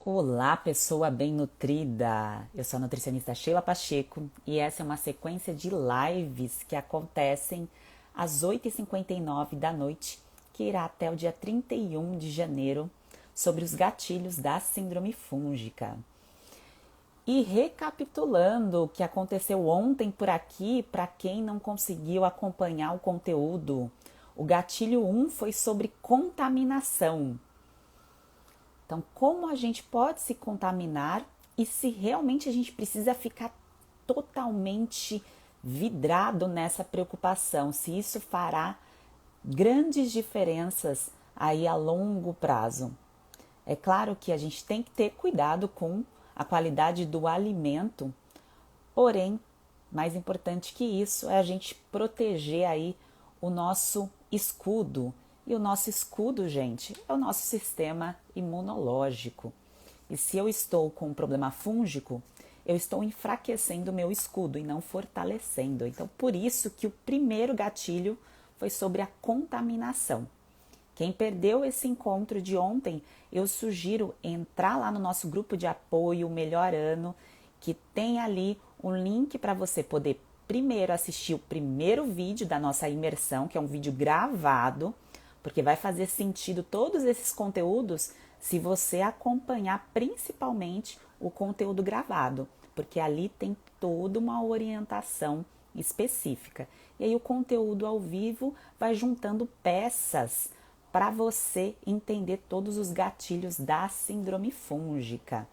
Olá, pessoa bem nutrida! Eu sou a nutricionista Sheila Pacheco e essa é uma sequência de lives que acontecem às 8h59 da noite, que irá até o dia 31 de janeiro, sobre os gatilhos da síndrome fúngica. E recapitulando o que aconteceu ontem por aqui, para quem não conseguiu acompanhar o conteúdo, o gatilho 1 foi sobre contaminação. Então, como a gente pode se contaminar e se realmente a gente precisa ficar totalmente vidrado nessa preocupação, se isso fará grandes diferenças aí a longo prazo. É claro que a gente tem que ter cuidado com a qualidade do alimento, porém, mais importante que isso é a gente proteger aí o nosso escudo. E o nosso escudo, gente, é o nosso sistema imunológico. E se eu estou com um problema fúngico, eu estou enfraquecendo o meu escudo e não fortalecendo. Então, por isso que o primeiro gatilho foi sobre a contaminação. Quem perdeu esse encontro de ontem, eu sugiro entrar lá no nosso grupo de apoio Melhor Ano, que tem ali um link para você poder primeiro assistir o primeiro vídeo da nossa imersão, que é um vídeo gravado, porque vai fazer sentido todos esses conteúdos se você acompanhar principalmente o conteúdo gravado, porque ali tem toda uma orientação específica. E aí o conteúdo ao vivo vai juntando peças para você entender todos os gatilhos da síndrome fúngica.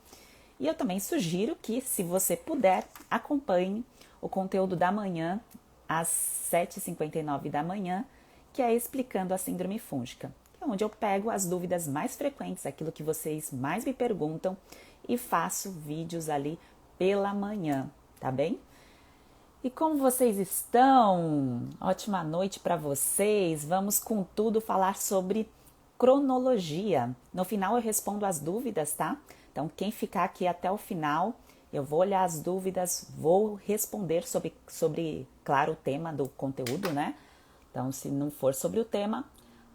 E eu também sugiro que, se você puder, acompanhe o conteúdo da manhã, às 7h59 da manhã, que é explicando a síndrome fúngica, que é onde eu pego as dúvidas mais frequentes, aquilo que vocês mais me perguntam, e faço vídeos ali pela manhã, tá bem? E como vocês estão? Ótima noite para vocês. Vamos com tudo falar sobre cronologia. No final eu respondo as dúvidas, tá? Então quem ficar aqui até o final, eu vou olhar as dúvidas, vou responder sobre claro, o tema do conteúdo, né? Então se não for sobre o tema,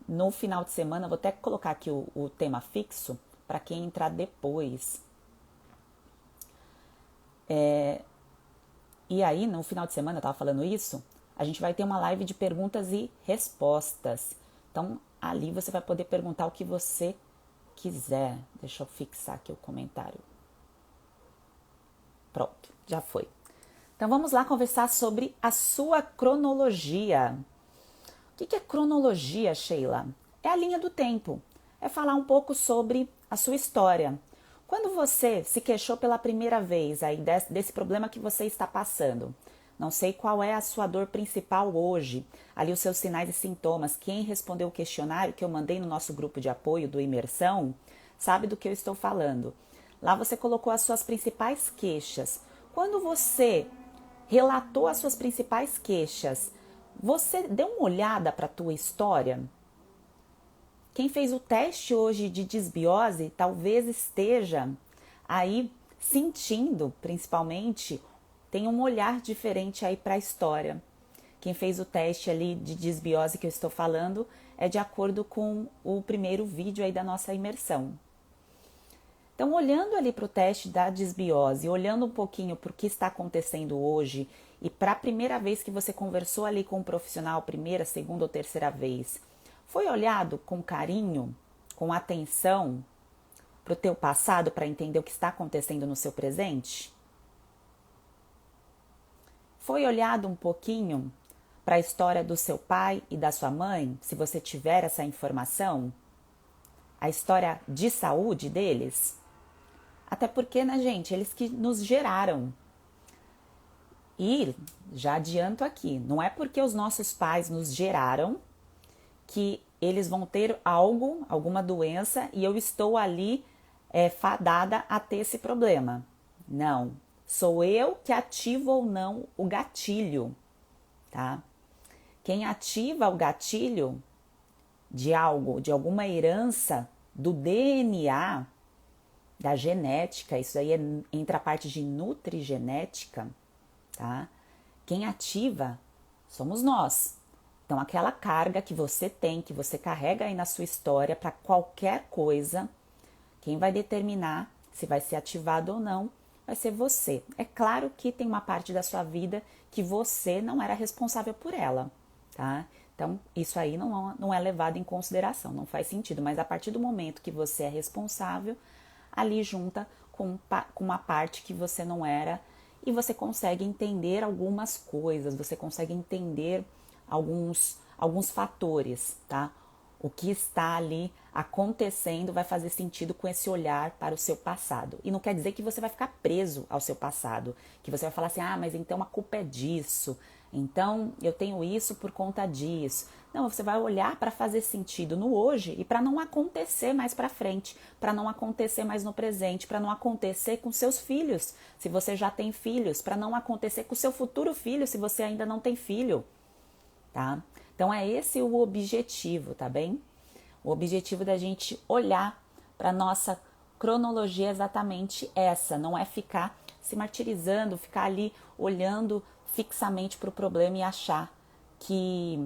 no final de semana eu vou até colocar aqui o tema fixo para quem entrar depois. E aí, no final de semana, eu estava falando isso, a gente vai ter uma live de perguntas e respostas. Então, ali você vai poder perguntar o que você quiser. Deixa eu fixar aqui o comentário. Pronto, já foi. Então, vamos lá conversar sobre a sua cronologia. O que é cronologia, Sheila? É a linha do tempo. É falar um pouco sobre a sua história. Quando você se queixou pela primeira vez aí desse problema que você está passando, não sei qual é a sua dor principal hoje, ali os seus sinais e sintomas, quem respondeu o questionário que eu mandei no nosso grupo de apoio do Imersão, sabe do que eu estou falando. Lá você colocou as suas principais queixas. Quando você relatou as suas principais queixas, você deu uma olhada para a tua história? Quem fez o teste hoje de disbiose talvez esteja aí sentindo, principalmente, tem um olhar diferente aí para a história. Quem fez o teste ali de disbiose que eu estou falando é de acordo com o primeiro vídeo aí da nossa imersão. Então, olhando ali para o teste da disbiose, olhando um pouquinho para o que está acontecendo hoje e para a primeira vez que você conversou ali com um profissional, primeira, segunda ou terceira vez, foi olhado com carinho, com atenção para o teu passado para entender o que está acontecendo no seu presente? Foi olhado um pouquinho para a história do seu pai e da sua mãe, se você tiver essa informação? A história de saúde deles? Até porque, né, gente, eles que nos geraram. E já adianto aqui, não é porque os nossos pais nos geraram que eles vão ter algo, alguma doença, e eu estou ali fadada a ter esse problema. Não, sou eu que ativo ou não o gatilho, tá? Quem ativa o gatilho de algo, de alguma herança do DNA, da genética, isso aí entra a parte de nutrigenética, tá? Quem ativa somos nós. Então, aquela carga que você tem, que você carrega aí na sua história para qualquer coisa, quem vai determinar se vai ser ativado ou não, vai ser você. É claro que tem uma parte da sua vida que você não era responsável por ela, tá? Então, isso aí não é levado em consideração, não faz sentido. Mas a partir do momento que você é responsável, ali junta com uma parte que você não era e você consegue entender algumas coisas, você consegue entender alguns fatores, tá? O que está ali acontecendo vai fazer sentido com esse olhar para o seu passado. E não quer dizer que você vai ficar preso ao seu passado, que você vai falar assim, mas então a culpa é disso, então eu tenho isso por conta disso. Não, você vai olhar para fazer sentido no hoje e para não acontecer mais para frente, para não acontecer mais no presente, para não acontecer com seus filhos, se você já tem filhos, para não acontecer com seu futuro filho, se você ainda não tem filho, tá? Então é esse o objetivo, tá bem? O objetivo da gente olhar para nossa cronologia é exatamente essa, não é ficar se martirizando, ficar ali olhando fixamente para o problema e achar que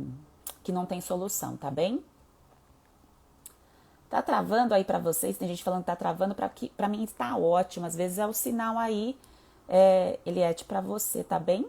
não tem solução, tá bem? Tá travando aí para vocês? Tem gente falando que tá travando, para mim está ótimo. Às vezes é o sinal aí, Eliette, para você, tá bem?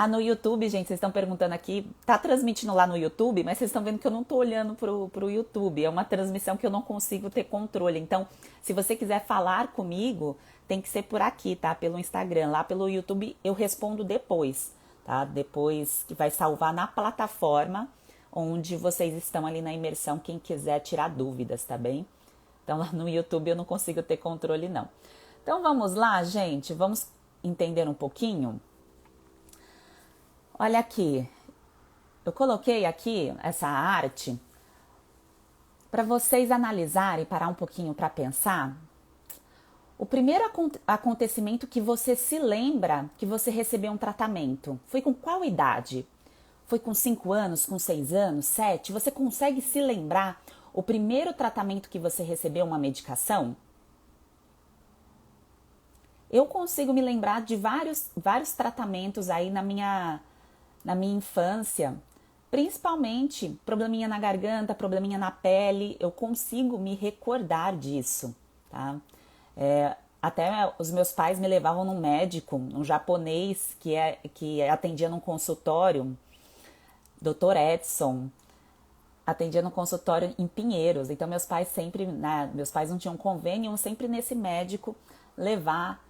No YouTube, gente, vocês estão perguntando aqui, tá transmitindo lá no YouTube, mas vocês estão vendo que eu não tô olhando pro YouTube, é uma transmissão que eu não consigo ter controle. Então, se você quiser falar comigo, tem que ser por aqui, tá? Pelo Instagram, lá pelo YouTube eu respondo depois, tá? Depois que vai salvar na plataforma onde vocês estão ali na imersão, quem quiser tirar dúvidas, tá bem? Então, lá no YouTube eu não consigo ter controle, não. Então, vamos lá, gente, vamos entender um pouquinho? Olha aqui, eu coloquei aqui essa arte para vocês analisarem, parar um pouquinho para pensar. O primeiro acontecimento que você se lembra que você recebeu um tratamento, foi com qual idade? Foi com 5 anos, com 6 anos, 7? Você consegue se lembrar o primeiro tratamento que você recebeu uma medicação? Eu consigo me lembrar de vários tratamentos aí na minha infância, principalmente probleminha na garganta, probleminha na pele, eu consigo me recordar disso, tá? Até os meus pais me levavam num médico, um japonês que atendia num consultório, Dr. Edson, atendia no consultório em Pinheiros. Então meus pais sempre, né, meus pais não tinham convênio, iam sempre nesse médico levar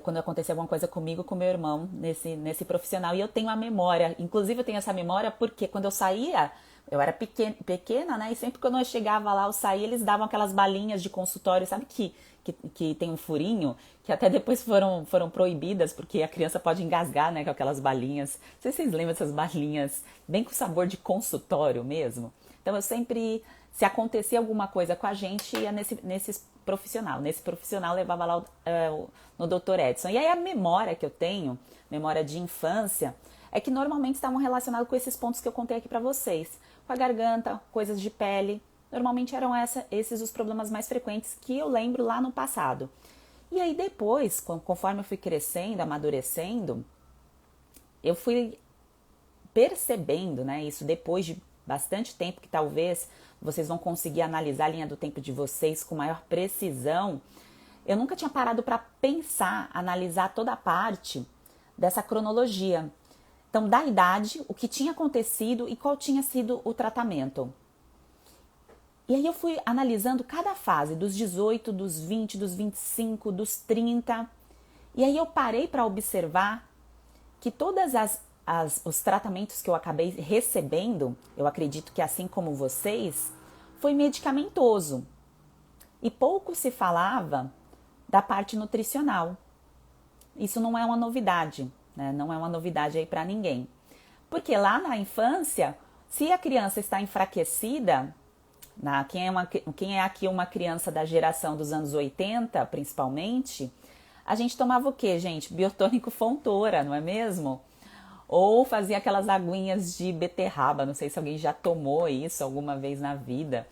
quando acontecia alguma coisa comigo, com meu irmão, nesse profissional. E eu tenho a memória, inclusive eu tenho essa memória porque quando eu saía, eu era pequena, né? E sempre quando eu chegava lá, eu saía, eles davam aquelas balinhas de consultório, sabe que tem um furinho, que até depois foram proibidas, porque a criança pode engasgar, né, com aquelas balinhas. Não sei se vocês lembram dessas balinhas, bem com sabor de consultório mesmo. Então eu sempre, se acontecia alguma coisa com a gente, ia nesse profissional levava lá no Dr. Edson. E aí a memória que eu tenho, memória de infância, é que normalmente estavam relacionados com esses pontos que eu contei aqui pra vocês. Com a garganta, coisas de pele. Normalmente eram esses os problemas mais frequentes que eu lembro lá no passado. E aí depois, conforme eu fui crescendo, amadurecendo, eu fui percebendo, né, isso depois de bastante tempo, que talvez vocês vão conseguir analisar a linha do tempo de vocês com maior precisão. Eu nunca tinha parado para pensar, analisar toda a parte dessa cronologia. Então, da idade, o que tinha acontecido e qual tinha sido o tratamento. E aí eu fui analisando cada fase, dos 18, dos 20, dos 25, dos 30. E aí eu parei para observar que todas os tratamentos que eu acabei recebendo, eu acredito que assim como vocês, foi medicamentoso. E pouco se falava da parte nutricional. Isso não é uma novidade, né? Não é uma novidade aí para ninguém. Porque lá na infância, se a criança está enfraquecida, quem é aqui uma criança da geração dos anos 80, principalmente, a gente tomava o quê, gente? Biotônico Fontoura, não é mesmo? Ou fazia aquelas aguinhas de beterraba, não sei se alguém já tomou isso alguma vez na vida.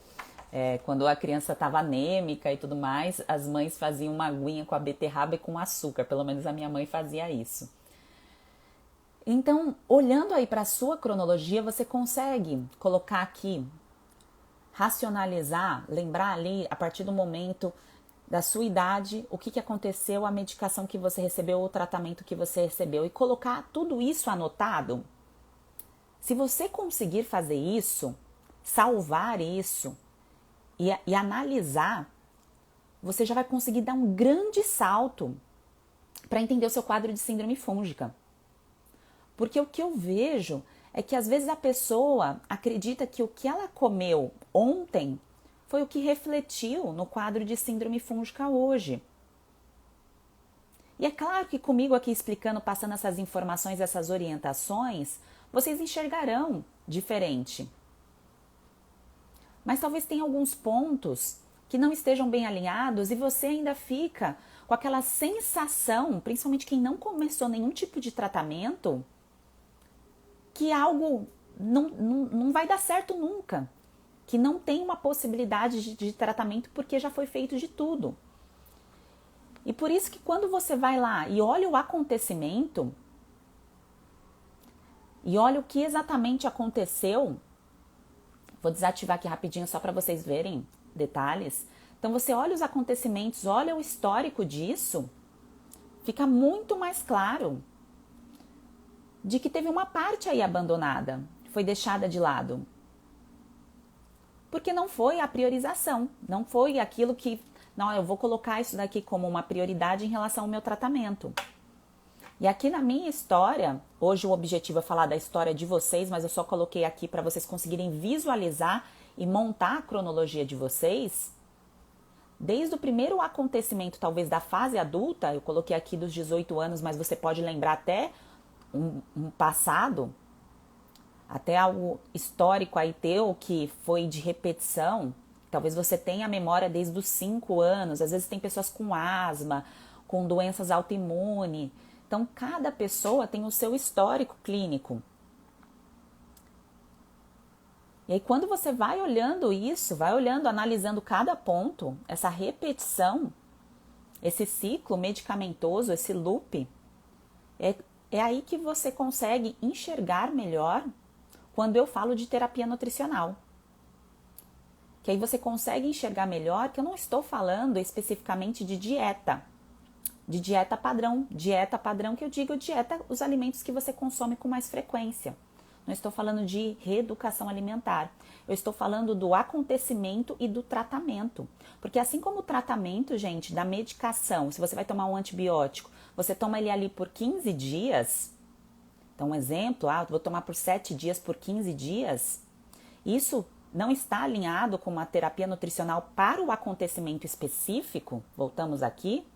Quando a criança estava anêmica e tudo mais, as mães faziam uma aguinha com a beterraba e com açúcar, pelo menos a minha mãe fazia isso. Então, olhando aí para a sua cronologia, você consegue colocar aqui racionalizar, lembrar ali a partir do momento da sua idade, o que aconteceu, a medicação que você recebeu, o tratamento que você recebeu e colocar tudo isso anotado. Se você conseguir fazer isso, salvar isso e analisar, você já vai conseguir dar um grande salto para entender o seu quadro de síndrome fúngica. Porque o que eu vejo é que às vezes a pessoa acredita que o que ela comeu ontem foi o que refletiu no quadro de síndrome fúngica hoje. E é claro que comigo aqui explicando, passando essas informações, essas orientações, vocês enxergarão diferente. Mas talvez tenha alguns pontos que não estejam bem alinhados e você ainda fica com aquela sensação, principalmente quem não começou nenhum tipo de tratamento, que algo não vai dar certo nunca, que não tem uma possibilidade de tratamento porque já foi feito de tudo. E por isso que quando você vai lá e olha o acontecimento, e olha o que exatamente aconteceu, vou desativar aqui rapidinho só para vocês verem detalhes. Então você olha os acontecimentos, olha o histórico disso, fica muito mais claro de que teve uma parte aí abandonada, foi deixada de lado. Porque não foi a priorização, não foi aquilo que, não, eu vou colocar isso daqui como uma prioridade em relação ao meu tratamento. E aqui na minha história, hoje o objetivo é falar da história de vocês, mas eu só coloquei aqui para vocês conseguirem visualizar e montar a cronologia de vocês. Desde o primeiro acontecimento, talvez da fase adulta, eu coloquei aqui dos 18 anos, mas você pode lembrar até um passado, até algo histórico aí teu que foi de repetição. Talvez você tenha a memória desde os 5 anos, às vezes tem pessoas com asma, com doenças autoimunes. Então, cada pessoa tem o seu histórico clínico. E aí, quando você vai olhando isso, vai olhando, analisando cada ponto, essa repetição, esse ciclo medicamentoso, esse loop, é aí que você consegue enxergar melhor quando eu falo de terapia nutricional. Que aí você consegue enxergar melhor que eu não estou falando especificamente de dieta padrão que eu digo dieta, os alimentos que você consome com mais frequência. Não estou falando de reeducação alimentar, eu estou falando do acontecimento e do tratamento. Porque assim como o tratamento, gente, da medicação, se você vai tomar um antibiótico, você toma ele ali por 15 dias, então um exemplo, vou tomar por 7 dias, por 15 dias, isso não está alinhado com uma terapia nutricional para o acontecimento específico, voltamos aqui,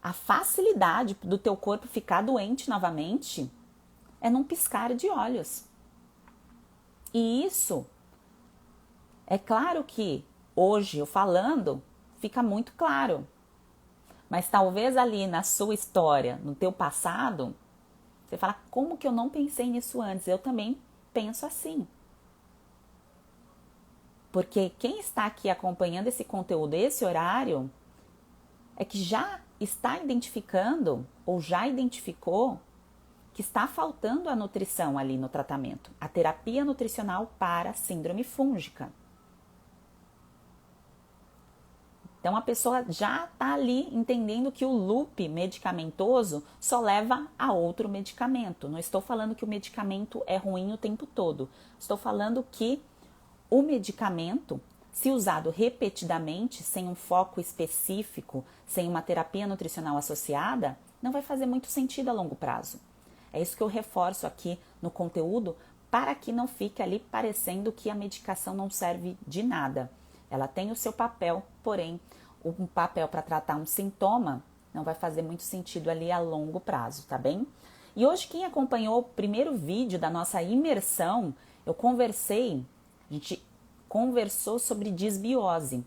a facilidade do teu corpo ficar doente novamente é num piscar de olhos. E isso, é claro que hoje eu falando, fica muito claro. Mas talvez ali na sua história, no teu passado, você fala, como que eu não pensei nisso antes? Eu também penso assim. Porque quem está aqui acompanhando esse conteúdo, esse horário, é que já está identificando ou já identificou que está faltando a nutrição ali no tratamento, a terapia nutricional para síndrome fúngica. Então a pessoa já está ali entendendo que o loop medicamentoso só leva a outro medicamento. Não estou falando que o medicamento é ruim o tempo todo. Estou falando que o medicamento, se usado repetidamente, sem um foco específico, sem uma terapia nutricional associada, não vai fazer muito sentido a longo prazo. É isso que eu reforço aqui no conteúdo, para que não fique ali parecendo que a medicação não serve de nada. Ela tem o seu papel, porém, um papel para tratar um sintoma não vai fazer muito sentido ali a longo prazo, tá bem? E hoje, quem acompanhou o primeiro vídeo da nossa imersão, a gente conversou sobre disbiose.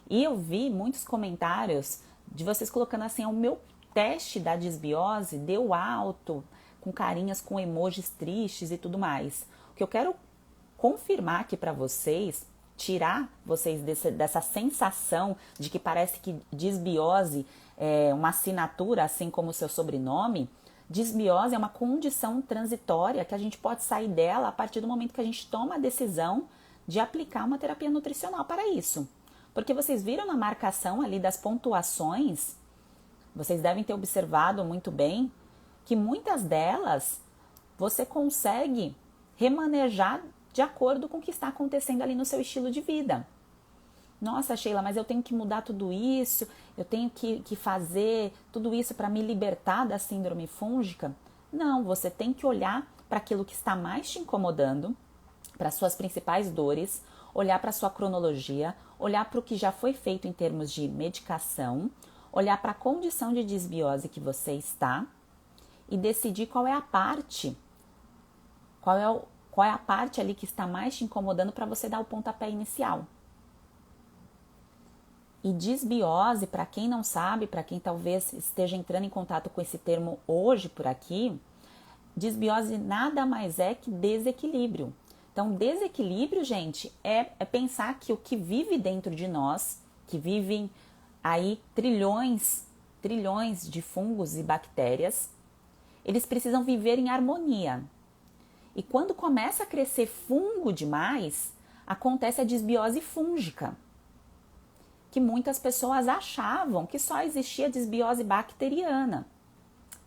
E eu vi muitos comentários de vocês colocando assim, o meu teste da disbiose deu alto, com carinhas, com emojis tristes e tudo mais. O que eu quero confirmar aqui para vocês, tirar vocês dessa sensação de que parece que disbiose é uma assinatura, assim como o seu sobrenome. Disbiose é uma condição transitória que a gente pode sair dela a partir do momento que a gente toma a decisão de aplicar uma terapia nutricional para isso. Porque vocês viram na marcação ali das pontuações, vocês devem ter observado muito bem que muitas delas você consegue remanejar de acordo com o que está acontecendo ali no seu estilo de vida. Nossa, Sheila, mas eu tenho que mudar tudo isso, eu tenho que fazer tudo isso para me libertar da síndrome fúngica? Não, você tem que olhar para aquilo que está mais te incomodando, para suas principais dores, olhar para a sua cronologia, olhar para o que já foi feito em termos de medicação, olhar para a condição de disbiose que você está e decidir qual é a parte, qual é a parte ali que está mais te incomodando para você dar o pontapé inicial. E disbiose, para quem não sabe, para quem talvez esteja entrando em contato com esse termo hoje por aqui, disbiose nada mais é que desequilíbrio. Então, desequilíbrio, gente, é pensar que o que vive dentro de nós, que vivem aí trilhões de fungos e bactérias, eles precisam viver em harmonia. E quando começa a crescer fungo demais, acontece a disbiose fúngica, que muitas pessoas achavam que só existia disbiose bacteriana.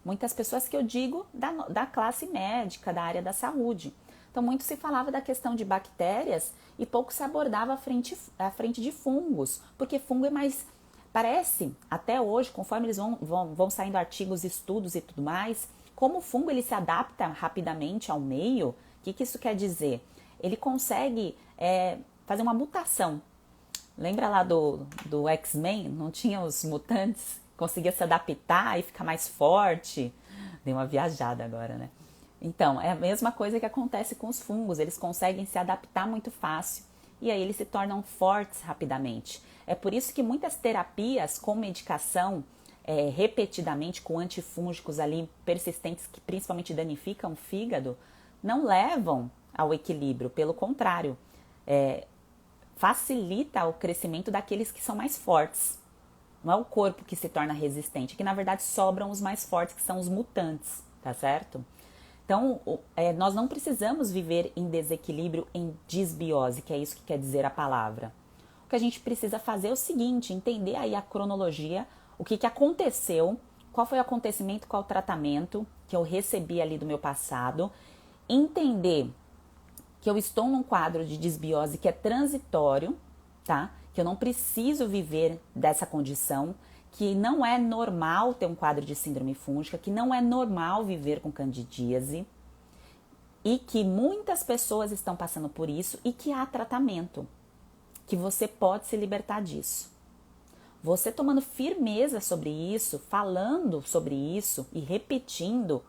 Muitas pessoas que eu digo da classe médica, da área da saúde. Então, muito se falava da questão de bactérias e pouco se abordava a frente de fungos, porque fungo é mais, parece, até hoje, conforme eles vão saindo artigos, estudos e tudo mais, como o fungo ele se adapta rapidamente ao meio, o que isso quer dizer? Ele consegue fazer uma mutação. Lembra lá do X-Men? Não tinha os mutantes? Conseguia se adaptar e ficar mais forte. Dei uma viajada agora, né? Então, é a mesma coisa que acontece com os fungos. Eles conseguem se adaptar muito fácil e aí eles se tornam fortes rapidamente. É por isso que muitas terapias com medicação, repetidamente com antifúngicos ali persistentes que principalmente danificam o fígado, não levam ao equilíbrio. Pelo contrário, facilita o crescimento daqueles que são mais fortes. Não é o corpo que se torna resistente, que na verdade sobram os mais fortes, que são os mutantes, tá certo? Então, nós não precisamos viver em desequilíbrio, em disbiose, que é isso que quer dizer a palavra. O que a gente precisa fazer é o seguinte, entender aí a cronologia, o que aconteceu, qual foi o acontecimento, qual o tratamento que eu recebi ali do meu passado, entender que eu estou num quadro de disbiose que é transitório, tá? Que eu não preciso viver dessa condição, que não é normal ter um quadro de síndrome fúngica, que não é normal viver com candidíase e que muitas pessoas estão passando por isso e que há tratamento, que você pode se libertar disso. Você tomando firmeza sobre isso, falando sobre isso e repetindo,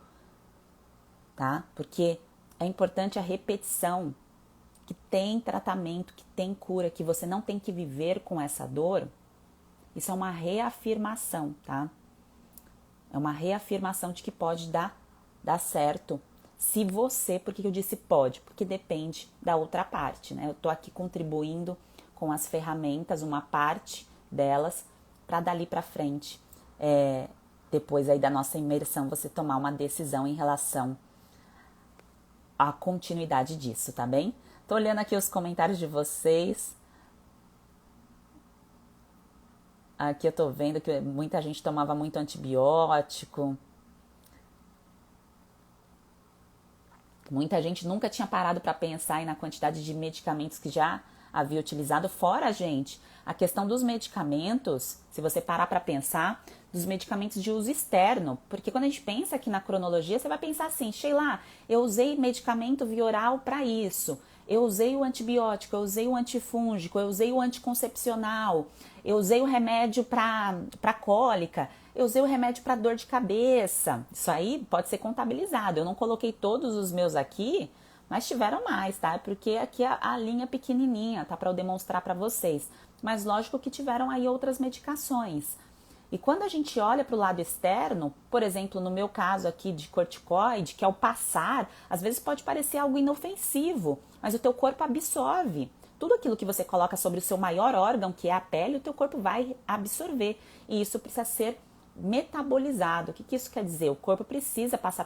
tá? Porque é importante a repetição, que tem tratamento, que tem cura, que você não tem que viver com essa dor. Isso é uma reafirmação, tá? É uma reafirmação de que pode dar certo. Se você, por que eu disse pode? Porque depende da outra parte, né? Eu tô aqui contribuindo com as ferramentas, uma parte delas, para dali para frente, depois aí da nossa imersão, você tomar uma decisão em relação à continuidade disso, tá bem? Tô olhando aqui os comentários de vocês. Aqui eu tô vendo que muita gente tomava muito antibiótico. Muita gente nunca tinha parado para pensar aí na quantidade de medicamentos que já havia utilizado. Fora, gente, a questão dos medicamentos, se você parar para pensar, dos medicamentos de uso externo. Porque quando a gente pensa aqui na cronologia, você vai pensar assim, Sheila, eu usei medicamento via oral para isso. Eu usei o antibiótico, eu usei o antifúngico, eu usei o anticoncepcional, eu usei o remédio para cólica, eu usei o remédio para dor de cabeça. Isso aí pode ser contabilizado. Eu não coloquei todos os meus aqui, mas tiveram mais, tá? Porque aqui a linha é pequenininha, tá? Para eu demonstrar para vocês. Mas lógico que tiveram aí outras medicações. E quando a gente olha para o lado externo, por exemplo, no meu caso aqui de corticoide, que é o passar, às vezes pode parecer algo inofensivo, mas o teu corpo absorve. Tudo aquilo que você coloca sobre o seu maior órgão, que é a pele, o teu corpo vai absorver. E isso precisa ser metabolizado. O que isso quer dizer? O corpo precisa passar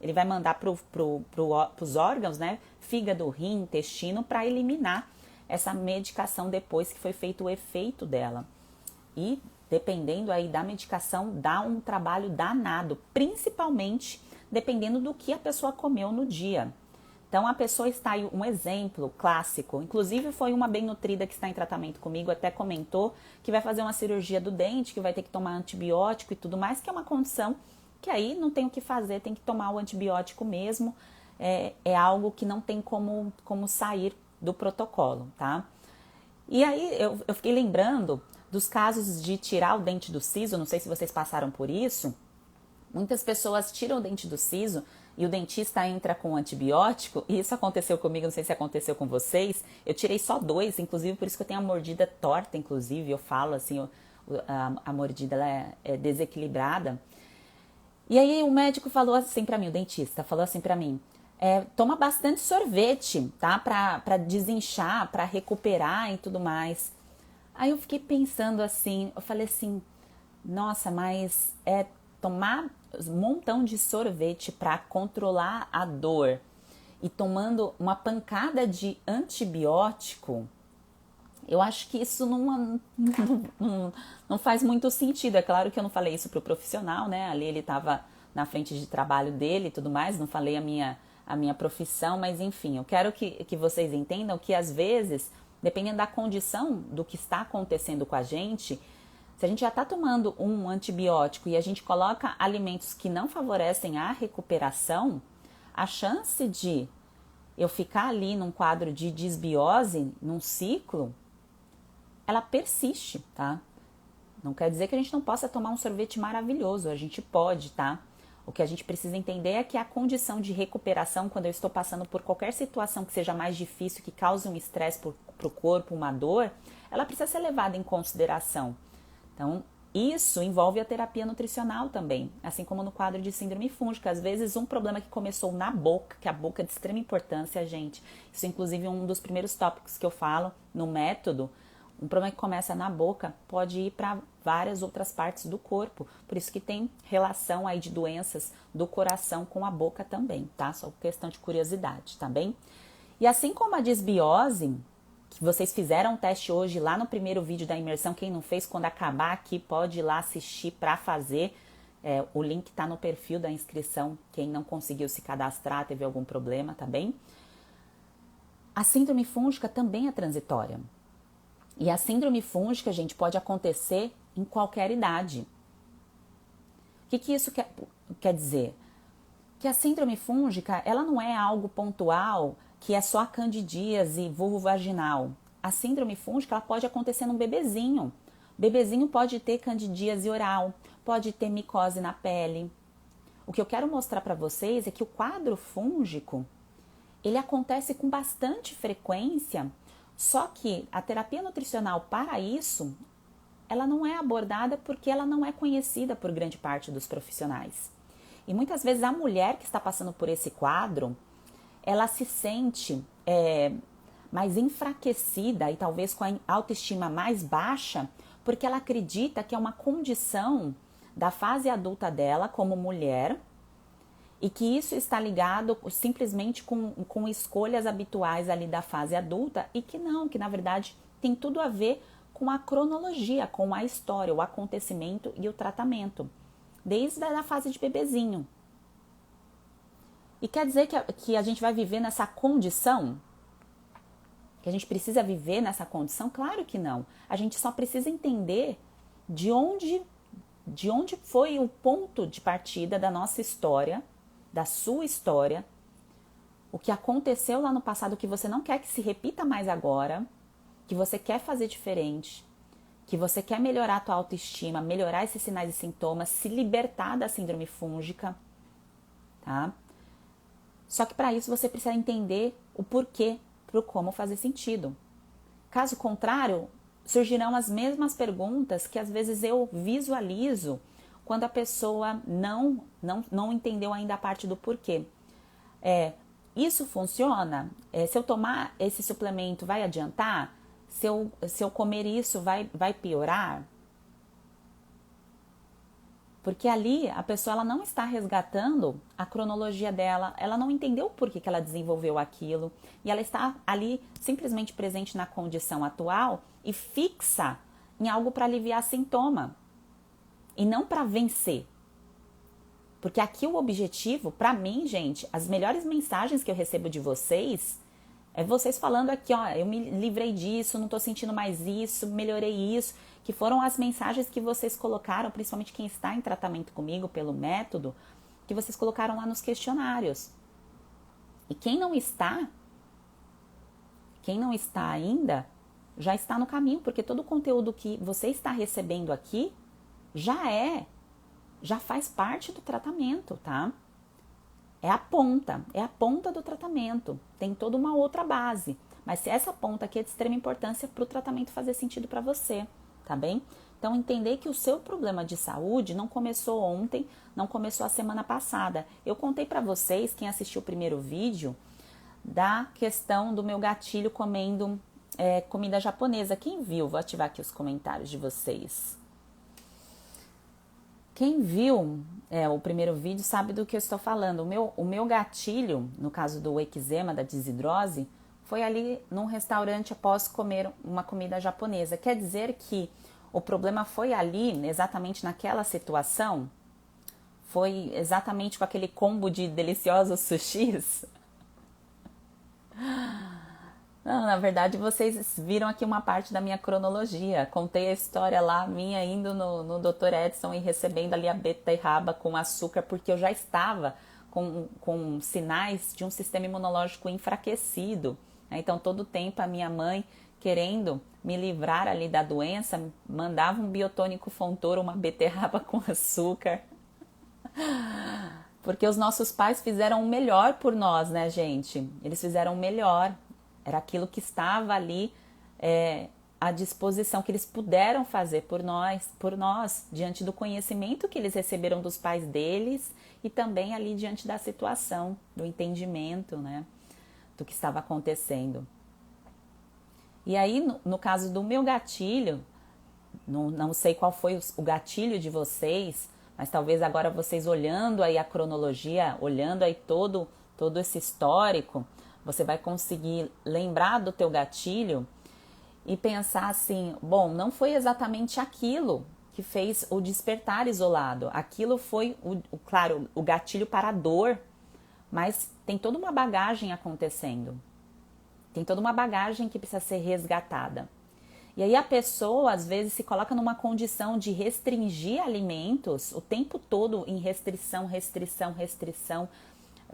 Ele vai mandar pros órgãos, né? Fígado, rim, intestino, para eliminar essa medicação depois que foi feito o efeito dela. E dependendo aí da medicação, dá um trabalho danado, principalmente dependendo do que a pessoa comeu no dia. Então a pessoa está aí, um exemplo clássico, inclusive foi uma bem nutrida que está em tratamento comigo, até comentou que vai fazer uma cirurgia do dente, que vai ter que tomar antibiótico e tudo mais, que é uma condição que aí não tem o que fazer, tem que tomar o antibiótico mesmo, é algo que não tem como sair do protocolo, tá? E aí eu fiquei lembrando dos casos de tirar o dente do siso, não sei se vocês passaram por isso. Muitas pessoas tiram o dente do siso e o dentista entra com antibiótico, e isso aconteceu comigo, não sei se aconteceu com vocês. Eu tirei só 2, inclusive por isso que eu tenho a mordida torta, inclusive, eu falo assim, a mordida ela é desequilibrada. E aí o médico falou assim pra mim, o dentista falou assim pra mim, toma bastante sorvete, tá? Pra desinchar, pra recuperar e tudo mais. Aí eu fiquei pensando assim, eu falei assim, nossa, mas tomar um montão de sorvete para controlar a dor e tomando uma pancada de antibiótico, eu acho que isso não faz muito sentido. É claro que eu não falei isso pro profissional, né? Ali ele estava na frente de trabalho dele e tudo mais, não falei a minha profissão, mas enfim, eu quero que vocês entendam que às vezes, dependendo da condição do que está acontecendo com a gente, se a gente já está tomando um antibiótico e a gente coloca alimentos que não favorecem a recuperação, a chance de eu ficar ali num quadro de disbiose, num ciclo, ela persiste, tá? Não quer dizer que a gente não possa tomar um sorvete maravilhoso, a gente pode, tá? O que a gente precisa entender é que a condição de recuperação, quando eu estou passando por qualquer situação que seja mais difícil, que cause um estresse para o corpo, uma dor, ela precisa ser levada em consideração. Então, isso envolve a terapia nutricional também, assim como no quadro de síndrome fúngica. Às vezes, um problema que começou na boca, que a boca é de extrema importância, gente. Isso, inclusive, é um dos primeiros tópicos que eu falo no método. Um problema que começa na boca pode ir para várias outras partes do corpo. Por isso que tem relação aí de doenças do coração com a boca também, tá? Só questão de curiosidade, tá bem? E assim como a disbiose, que vocês fizeram um teste hoje lá no primeiro vídeo da imersão, quem não fez, quando acabar aqui pode ir lá assistir para fazer. O link tá no perfil da inscrição, quem não conseguiu se cadastrar, teve algum problema, tá bem? A síndrome fúngica também é transitória. E a síndrome fúngica, gente, pode acontecer em qualquer idade. O que isso quer dizer? Que a síndrome fúngica, ela não é algo pontual, que é só a candidíase vulvovaginal. A síndrome fúngica, ela pode acontecer num bebezinho. O bebezinho pode ter candidíase oral, pode ter micose na pele. O que eu quero mostrar para vocês é que o quadro fúngico, ele acontece com bastante frequência, só que a terapia nutricional para isso, ela não é abordada porque ela não é conhecida por grande parte dos profissionais. E muitas vezes a mulher que está passando por esse quadro, ela se sente mais enfraquecida e talvez com a autoestima mais baixa, porque ela acredita que é uma condição da fase adulta dela como mulher e que isso está ligado simplesmente com escolhas habituais ali da fase adulta e que não, que na verdade tem tudo a ver com a cronologia, com a história, o acontecimento e o tratamento, desde a fase de bebezinho. E quer dizer que a gente vai viver nessa condição? Que a gente precisa viver nessa condição? Claro que não. A gente só precisa entender de onde foi o ponto de partida da nossa história, da sua história, o que aconteceu lá no passado que você não quer que se repita mais agora, que você quer fazer diferente, que você quer melhorar a tua autoestima, melhorar esses sinais e sintomas, se libertar da síndrome fúngica, tá? Só que para isso você precisa entender o porquê, pro como fazer sentido. Caso contrário, surgirão as mesmas perguntas que às vezes eu visualizo quando a pessoa não entendeu ainda a parte do porquê. Isso funciona? Se eu tomar esse suplemento, vai adiantar? Se eu comer isso, vai piorar? Porque ali a pessoa ela não está resgatando a cronologia dela, ela não entendeu por que ela desenvolveu aquilo e ela está ali simplesmente presente na condição atual e fixa em algo para aliviar sintoma e não para vencer. Porque aqui o objetivo, para mim, gente, as melhores mensagens que eu recebo de vocês é vocês falando aqui, ó, eu me livrei disso, não tô sentindo mais isso, melhorei isso, que foram as mensagens que vocês colocaram, principalmente quem está em tratamento comigo pelo método, que vocês colocaram lá nos questionários. E quem não está ainda, já está no caminho, porque todo o conteúdo que você está recebendo aqui já faz parte do tratamento, tá? É a ponta do tratamento. Tem toda uma outra base. Mas se essa ponta aqui é de extrema importância para o tratamento fazer sentido para você, tá bem? Então, entender que o seu problema de saúde não começou ontem, não começou a semana passada. Eu contei para vocês, quem assistiu o primeiro vídeo, da questão do meu gatilho comendo comida japonesa. Quem viu? Vou ativar aqui os comentários de vocês. Quem viu o primeiro vídeo sabe do que eu estou falando. O meu gatilho, no caso do eczema, da desidrose, foi ali num restaurante após comer uma comida japonesa. Quer dizer que o problema foi ali, exatamente naquela situação? Foi exatamente com aquele combo de deliciosos sushis? Não, na verdade vocês viram aqui uma parte da minha cronologia. Contei a história lá, minha indo no Dr. Edson e recebendo ali a beterraba com açúcar, porque eu já estava com sinais de um sistema imunológico enfraquecido. Então, todo o tempo a minha mãe, querendo me livrar ali da doença, mandava um biotônico Fontoura, uma beterraba com açúcar. Porque os nossos pais fizeram o melhor por nós, né, gente? Eles fizeram o melhor. Era aquilo que estava ali à disposição, que eles puderam fazer por nós, diante do conhecimento que eles receberam dos pais deles e também ali diante da situação, do entendimento, né, do que estava acontecendo. E aí, no caso do meu gatilho, não sei qual foi o gatilho de vocês, mas talvez agora vocês olhando aí a cronologia, olhando aí todo esse histórico, você vai conseguir lembrar do teu gatilho e pensar assim, bom, não foi exatamente aquilo que fez o despertar isolado. Aquilo foi, claro, o gatilho para a dor, mas tem toda uma bagagem acontecendo. Tem toda uma bagagem que precisa ser resgatada. E aí a pessoa, às vezes, se coloca numa condição de restringir alimentos o tempo todo em restrição, restrição, restrição.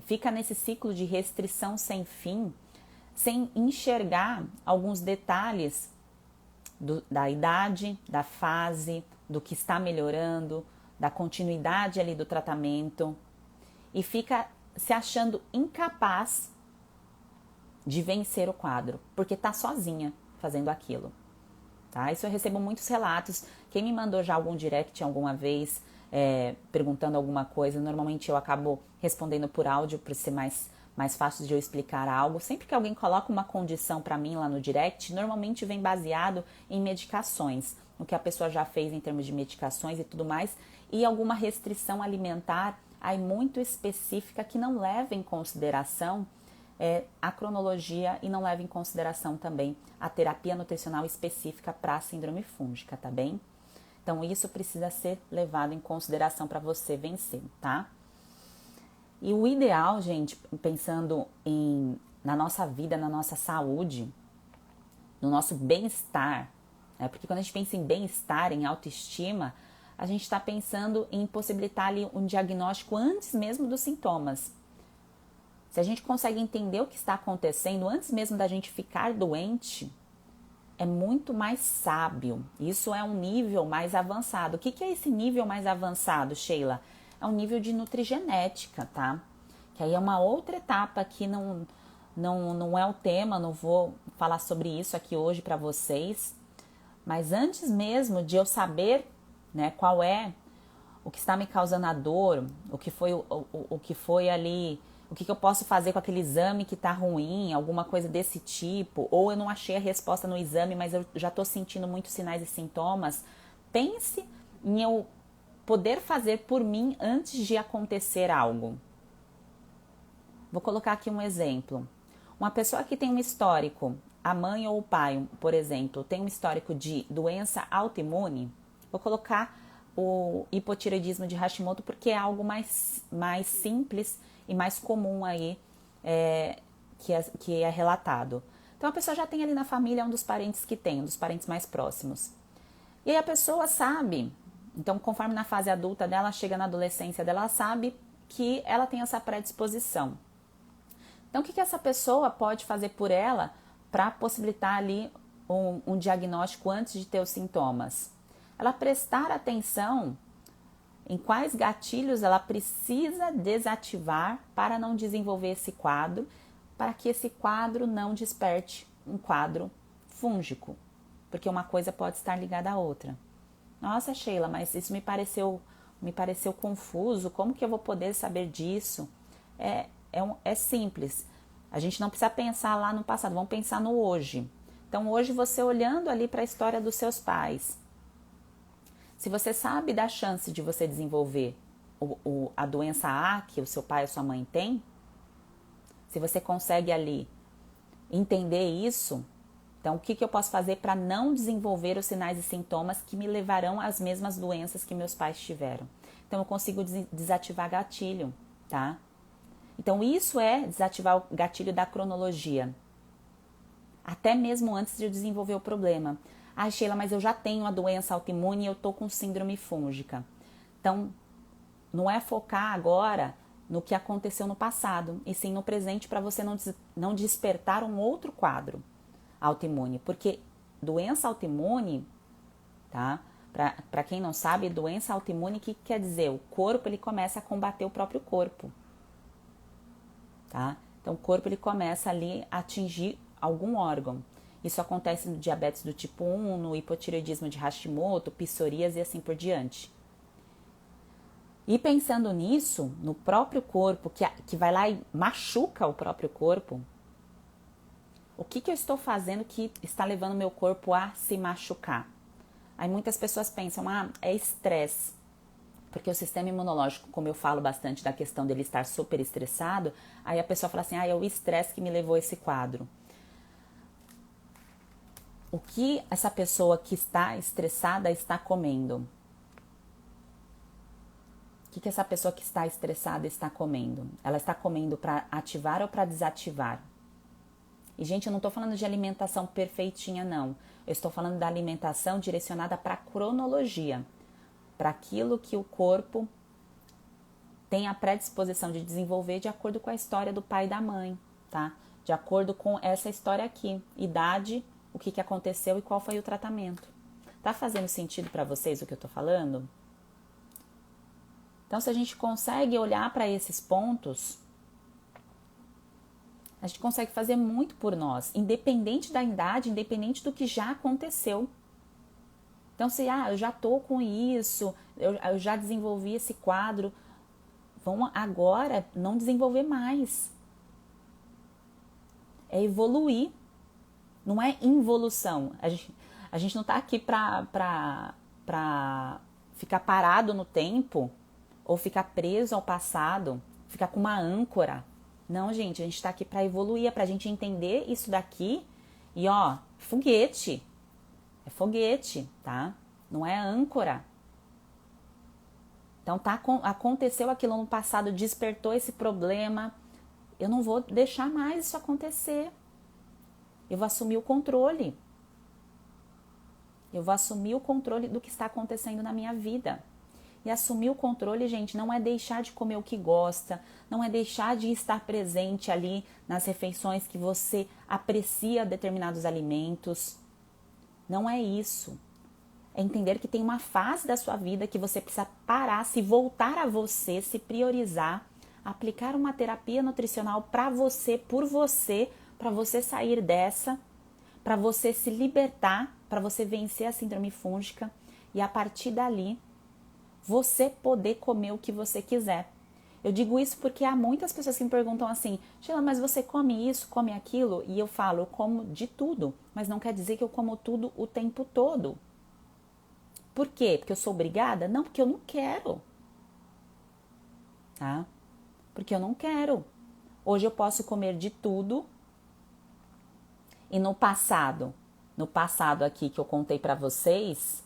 Fica nesse ciclo de restrição sem fim, sem enxergar alguns detalhes da idade, da fase, do que está melhorando, da continuidade ali do tratamento e fica se achando incapaz de vencer o quadro, porque está sozinha fazendo aquilo. Tá? Isso eu recebo muitos relatos. Quem me mandou já algum direct alguma vez perguntando alguma coisa, normalmente eu acabo respondendo por áudio para ser mais fácil de eu explicar algo. Sempre que alguém coloca uma condição para mim lá no direct, normalmente vem baseado em medicações, o que a pessoa já fez em termos de medicações e tudo mais, e alguma restrição alimentar aí muito específica que não leva em consideração a cronologia e não leva em consideração também a terapia nutricional específica para a síndrome fúngica, tá bem? Então, isso precisa ser levado em consideração para você vencer, tá? E o ideal, gente, pensando na nossa vida, na nossa saúde, no nosso bem-estar, né? Porque quando a gente pensa em bem-estar, em autoestima, a gente está pensando em possibilitar ali um diagnóstico antes mesmo dos sintomas. Se a gente consegue entender o que está acontecendo antes mesmo da gente ficar doente, é muito mais sábio. Isso é um nível mais avançado. O que é esse nível mais avançado, Sheila? É um nível de nutrigenética, tá? Que aí é uma outra etapa que não é o tema, não vou falar sobre isso aqui hoje para vocês. Mas antes mesmo de eu saber, né, qual é o que está me causando a dor, o que foi ali, o que eu posso fazer com aquele exame que está ruim, alguma coisa desse tipo, ou eu não achei a resposta no exame, mas eu já estou sentindo muitos sinais e sintomas. Pense em eu poder fazer por mim antes de acontecer algo. Vou colocar aqui um exemplo. Uma pessoa que tem um histórico, a mãe ou o pai, por exemplo, tem um histórico de doença autoimune, vou colocar o hipotireoidismo de Hashimoto porque é algo mais simples e mais comum aí que é relatado. Então a pessoa já tem ali na família um dos parentes que tem, um dos parentes mais próximos. E aí a pessoa sabe, então conforme na fase adulta dela, chega na adolescência dela, ela sabe que ela tem essa predisposição. Então o que essa pessoa pode fazer por ela para possibilitar ali um diagnóstico antes de ter os sintomas? Ela prestar atenção em quais gatilhos ela precisa desativar para não desenvolver esse quadro, para que esse quadro não desperte um quadro fúngico, porque uma coisa pode estar ligada à outra. Nossa, Sheila, mas isso me pareceu confuso, como que eu vou poder saber disso? É simples, a gente não precisa pensar lá no passado, vamos pensar no hoje. Então hoje você olhando ali para a história dos seus pais, se você sabe da chance de você desenvolver a doença A que o seu pai ou sua mãe tem, se você consegue ali entender isso, então o que eu posso fazer para não desenvolver os sinais e sintomas que me levarão às mesmas doenças que meus pais tiveram? Então eu consigo desativar gatilho, tá? Então isso é desativar o gatilho da cronologia, até mesmo antes de eu desenvolver o problema. Ah, Sheila, mas eu já tenho a doença autoimune e eu tô com síndrome fúngica. Então, não é focar agora no que aconteceu no passado, e sim no presente para você não despertar um outro quadro autoimune. Porque doença autoimune, tá? Para quem não sabe, doença autoimune, o que quer dizer? O corpo ele começa a combater o próprio corpo, tá? Então, o corpo ele começa ali a atingir algum órgão. Isso acontece no diabetes do tipo 1, no hipotireoidismo de Hashimoto, psoríase e assim por diante. E pensando nisso, no próprio corpo, que vai lá e machuca o próprio corpo, o que eu estou fazendo que está levando meu corpo a se machucar? Aí muitas pessoas pensam, é estresse. Porque o sistema imunológico, como eu falo bastante da questão dele estar super estressado, aí a pessoa fala assim, é o estresse que me levou a esse quadro. O que essa pessoa que está estressada está comendo? O que essa pessoa que está estressada está comendo? Ela está comendo para ativar ou para desativar? E, gente, eu não estou falando de alimentação perfeitinha, não. Eu estou falando da alimentação direcionada para a cronologia, para aquilo que o corpo tem a predisposição de desenvolver de acordo com a história do pai e da mãe, tá? De acordo com essa história aqui, idade, o que aconteceu e qual foi o tratamento. Tá fazendo sentido para vocês o que eu tô falando? Então, se a gente consegue olhar para esses pontos, a gente consegue fazer muito por nós, independente da idade, independente do que já aconteceu. Então, se eu já tô com isso, eu já desenvolvi esse quadro, vamos agora não desenvolver mais. É evoluir. Não é involução. A gente não está aqui para ficar parado no tempo ou ficar preso ao passado, ficar com uma âncora. Não, gente, a gente está aqui para evoluir, é para a gente entender isso daqui e, foguete. É foguete, tá? Não é âncora. Então, aconteceu aquilo no passado, despertou esse problema. Eu não vou deixar mais isso acontecer. Eu vou assumir o controle. Eu vou assumir o controle do que está acontecendo na minha vida. E assumir o controle, gente, não é deixar de comer o que gosta, não é deixar de estar presente ali nas refeições que você aprecia determinados alimentos. Não é isso. É entender que tem uma fase da sua vida que você precisa parar, se voltar a você, se priorizar, aplicar uma terapia nutricional para você, por você, para você sair dessa, para você se libertar, para você vencer a síndrome fúngica e a partir dali você poder comer o que você quiser. Eu digo isso porque há muitas pessoas que me perguntam assim, Sheila, mas você come isso, come aquilo? E eu falo, eu como de tudo, mas não quer dizer que eu como tudo o tempo todo. Por quê? Porque eu sou obrigada? Não, porque eu não quero, tá? Porque eu não quero. Hoje eu posso comer de tudo. E no passado aqui que eu contei pra vocês,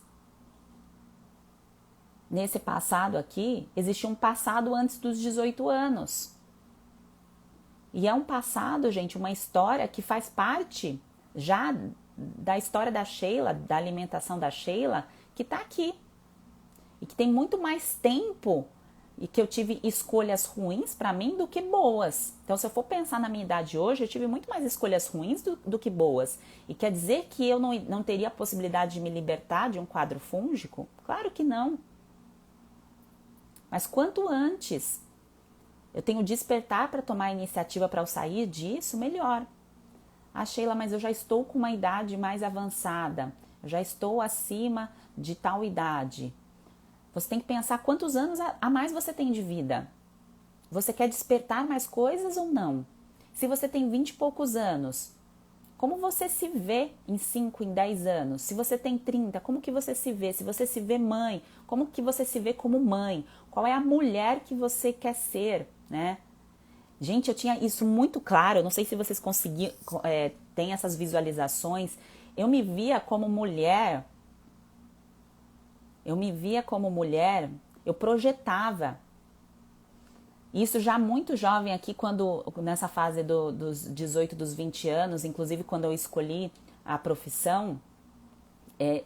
nesse passado aqui, existe um passado antes dos 18 anos. E é um passado, gente, uma história que faz parte já da história da Sheila, da alimentação da Sheila, que tá aqui. E que tem muito mais tempo e que eu tive escolhas ruins para mim do que boas. Então, se eu for pensar na minha idade hoje, eu tive muito mais escolhas ruins do que boas. E quer dizer que eu não teria a possibilidade de me libertar de um quadro fúngico? Claro que não. Mas quanto antes eu tenho despertar para tomar a iniciativa para eu sair disso, melhor. Ah, Sheila, mas eu já estou com uma idade mais avançada, eu já estou acima de tal idade. Você tem que pensar quantos anos a mais você tem de vida. Você quer despertar mais coisas ou não? Se você tem 20 e poucos anos, como você se vê em 5, em 10 anos? Se você tem 30, como que você se vê? Se você se vê mãe, como que você se vê como mãe? Qual é a mulher que você quer ser, né? Gente, eu tinha isso muito claro, eu não sei se vocês conseguiram, tem essas visualizações. Eu me via como mulher, eu projetava. Isso já muito jovem aqui, nessa fase dos 18, dos 20 anos, inclusive quando eu escolhi a profissão,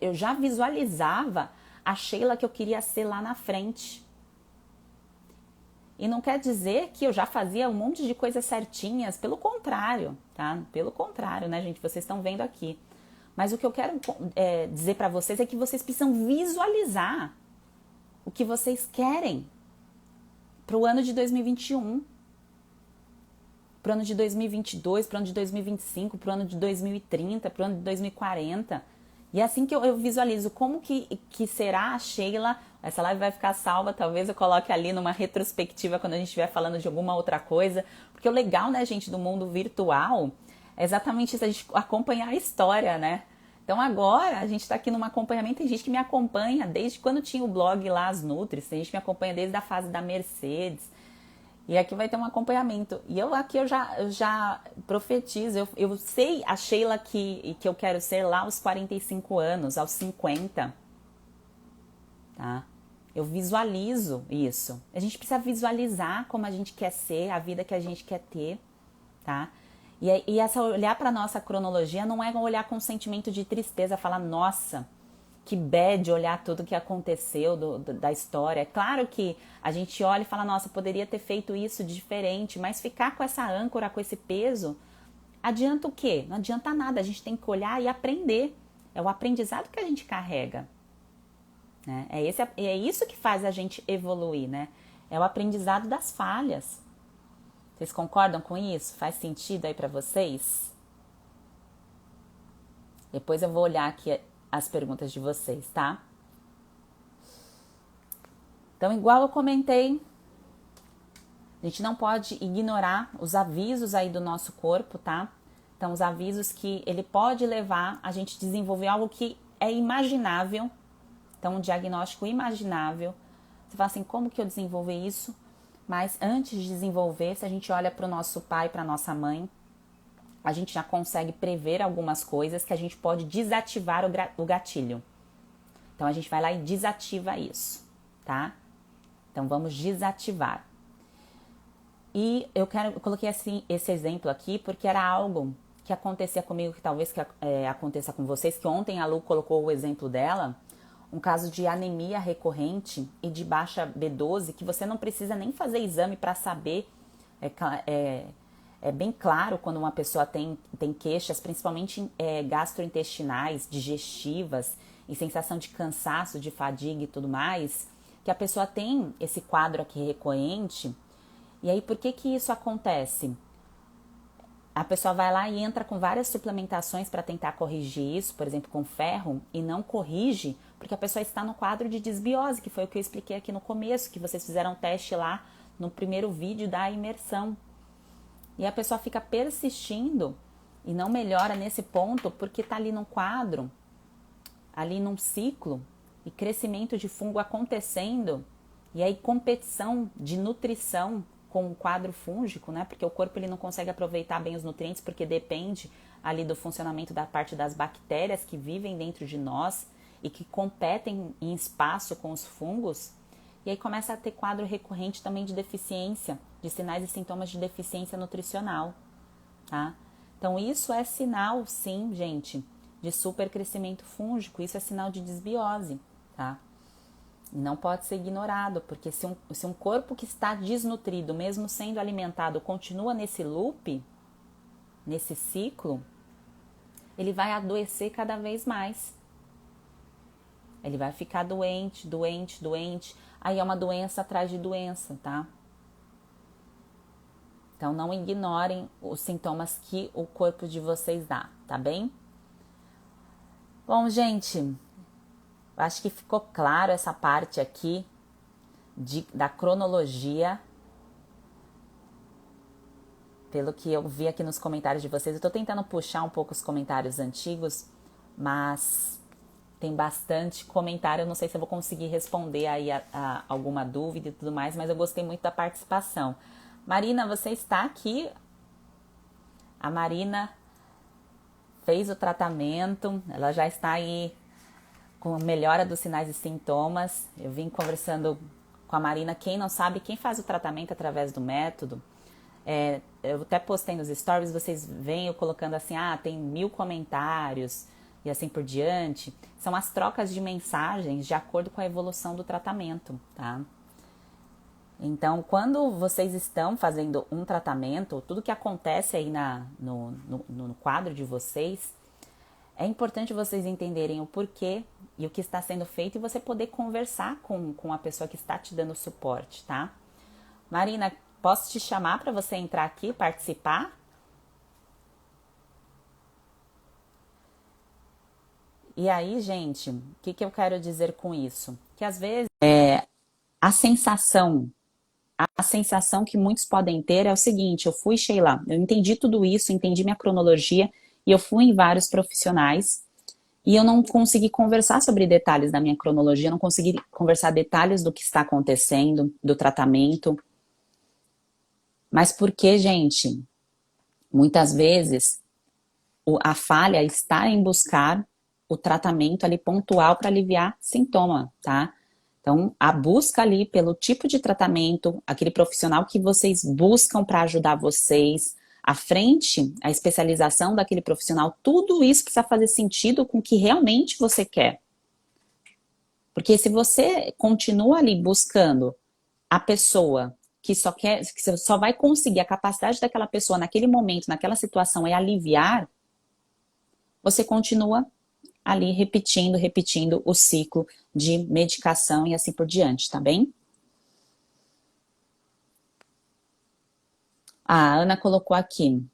eu já visualizava a Sheila que eu queria ser lá na frente. E não quer dizer que eu já fazia um monte de coisas certinhas, pelo contrário, tá? Pelo contrário, né, gente? Vocês estão vendo aqui. Mas o que eu quero dizer para vocês é que vocês precisam visualizar o que vocês querem para o ano de 2021, para o ano de 2022, para o ano de 2025, para o ano de 2030, para o ano de 2040. E é assim que eu visualizo como que será a Sheila. Essa live vai ficar salva, talvez eu coloque ali numa retrospectiva quando a gente estiver falando de alguma outra coisa. Porque o legal, né, gente, do mundo virtual é exatamente isso, a gente acompanhar a história, né? Então agora a gente tá aqui num acompanhamento, tem gente que me acompanha desde quando tinha o blog lá, as Nutris, tem gente que me acompanha desde a fase da Mercedes. E aqui vai ter um acompanhamento. E eu já profetizo, eu sei a Sheila que eu quero ser lá aos 45 anos, aos 50. Tá? Eu visualizo isso. A gente precisa visualizar como a gente quer ser, a vida que a gente quer ter, tá? E essa olhar para nossa cronologia não é olhar com sentimento de tristeza, falar, nossa, que bad olhar tudo que aconteceu da história. É claro que a gente olha e fala, nossa, poderia ter feito isso diferente, mas ficar com essa âncora, com esse peso, adianta o quê? Não adianta nada, a gente tem que olhar e aprender. É o aprendizado que a gente carrega. Né? É isso que faz a gente evoluir, né? É o aprendizado das falhas. Vocês concordam com isso? Faz sentido aí pra vocês? Depois eu vou olhar aqui as perguntas de vocês, tá? Então, igual eu comentei, a gente não pode ignorar os avisos aí do nosso corpo, tá? Então, os avisos que ele pode levar a gente desenvolver algo que é imaginável. Então, um diagnóstico imaginável. Você fala assim, como que eu desenvolver isso? Mas antes de desenvolver, se a gente olha para o nosso pai, para a nossa mãe, a gente já consegue prever algumas coisas que a gente pode desativar o gatilho. Então, a gente vai lá e desativa isso, tá? Então, vamos desativar. E eu coloquei assim, esse exemplo aqui porque era algo que acontecia comigo, que talvez aconteça com vocês, que ontem a Lu colocou o exemplo dela, um caso de anemia recorrente e de baixa B12, que você não precisa nem fazer exame para saber. É bem claro quando uma pessoa tem queixas, principalmente gastrointestinais, digestivas, e sensação de cansaço, de fadiga e tudo mais, que a pessoa tem esse quadro aqui recorrente. E aí, por que isso acontece? A pessoa vai lá e entra com várias suplementações para tentar corrigir isso, por exemplo, com ferro, e não corrige, porque a pessoa está no quadro de desbiose, que foi o que eu expliquei aqui no começo, que vocês fizeram um teste lá no primeiro vídeo da imersão. E a pessoa fica persistindo e não melhora nesse ponto, porque está ali num quadro, ali num ciclo, e crescimento de fungo acontecendo, e aí competição de nutrição com o quadro fúngico, né? Porque o corpo ele não consegue aproveitar bem os nutrientes porque depende ali do funcionamento da parte das bactérias que vivem dentro de nós e que competem em espaço com os fungos. E aí começa a ter quadro recorrente também de deficiência, de sinais e sintomas de deficiência nutricional, tá? Então isso é sinal, sim, gente, de supercrescimento fúngico, isso é sinal de desbiose, tá? E não pode ser ignorado, porque se um corpo que está desnutrido, mesmo sendo alimentado, continua nesse loop, nesse ciclo, ele vai adoecer cada vez mais. Ele vai ficar doente, doente, doente. Aí é uma doença atrás de doença, tá? Então não ignorem os sintomas que o corpo de vocês dá, tá bem? Bom, gente, acho que ficou claro essa parte aqui da cronologia. Pelo que eu vi aqui nos comentários de vocês, eu tô tentando puxar um pouco os comentários antigos, mas tem bastante comentário, eu não sei se eu vou conseguir responder aí a alguma dúvida e tudo mais, mas eu gostei muito da participação. Marina, você está aqui? A Marina fez o tratamento, ela já está aí com melhora dos sinais e sintomas. Eu vim conversando com a Marina. Quem não sabe, quem faz o tratamento através do método, eu até postei nos stories, vocês veem eu colocando assim, tem 1000 comentários e assim por diante. São as trocas de mensagens de acordo com a evolução do tratamento, tá? Então, quando vocês estão fazendo um tratamento, tudo que acontece aí no quadro de vocês, é importante vocês entenderem o porquê e o que está sendo feito e você poder conversar com a pessoa que está te dando suporte, tá? Marina, posso te chamar para você entrar aqui e participar? E aí, gente, o que eu quero dizer com isso? Que às vezes a sensação que muitos podem ter é o seguinte: eu fui, Sheila, eu entendi tudo isso, entendi minha cronologia e eu fui em vários profissionais e eu não consegui conversar sobre detalhes da minha cronologia, não consegui conversar detalhes do que está acontecendo, do tratamento. Mas por que, gente? Muitas vezes a falha está em buscar o tratamento ali pontual para aliviar sintoma, tá? Então, a busca ali pelo tipo de tratamento, aquele profissional que vocês buscam para ajudar vocês, à frente, a especialização daquele profissional, tudo isso precisa fazer sentido com o que realmente você quer. Porque se você continua ali buscando a pessoa que só vai conseguir, a capacidade daquela pessoa naquele momento, naquela situação é aliviar, você continua ali repetindo o ciclo de medicação e assim por diante, tá bem? A Ana colocou aqui: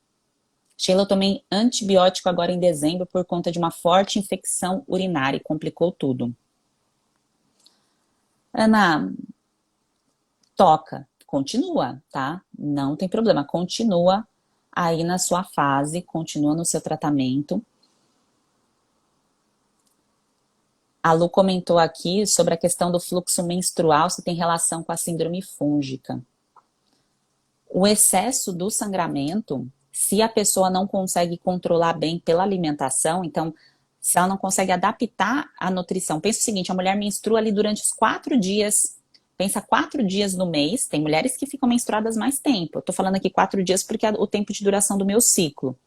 Sheila, eu tomei antibiótico agora em dezembro por conta de uma forte infecção urinária e complicou tudo. Ana, continua, tá? Não tem problema, continua aí na sua fase, continua no seu tratamento. A Lu comentou aqui sobre a questão do fluxo menstrual, se tem relação com a síndrome fúngica. O excesso do sangramento, se a pessoa não consegue controlar bem pela alimentação, então, se ela não consegue adaptar a nutrição, pensa o seguinte: a mulher menstrua ali durante os 4 dias, pensa 4 dias no mês, tem mulheres que ficam menstruadas mais tempo, eu tô falando aqui 4 dias porque é o tempo de duração do meu ciclo.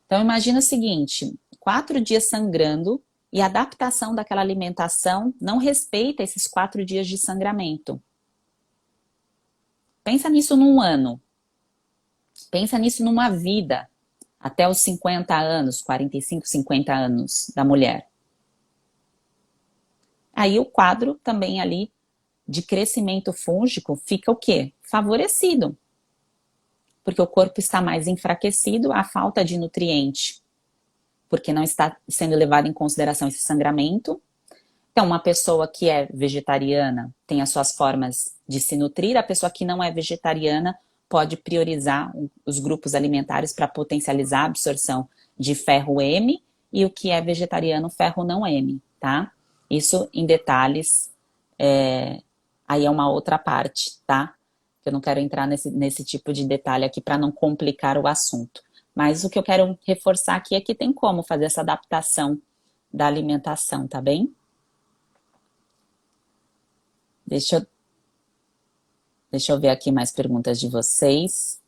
Então, imagina o seguinte: 4 dias sangrando, e a adaptação daquela alimentação não respeita esses 4 dias de sangramento. Pensa nisso num ano. Pensa nisso numa vida. Até os 50 anos, 45, 50 anos da mulher. Aí o quadro também ali de crescimento fúngico fica o quê? Favorecido. Porque o corpo está mais enfraquecido, a falta de nutriente, porque não está sendo levado em consideração esse sangramento. Então, uma pessoa que é vegetariana tem as suas formas de se nutrir, a pessoa que não é vegetariana pode priorizar os grupos alimentares para potencializar a absorção de ferro M, e o que é vegetariano, ferro não M, tá? Isso em detalhes, aí é uma outra parte, tá? Eu não quero entrar nesse tipo de detalhe aqui para não complicar o assunto. Mas o que eu quero reforçar aqui é que tem como fazer essa adaptação da alimentação, tá bem? Deixa eu, deixa eu ver aqui mais perguntas de vocês.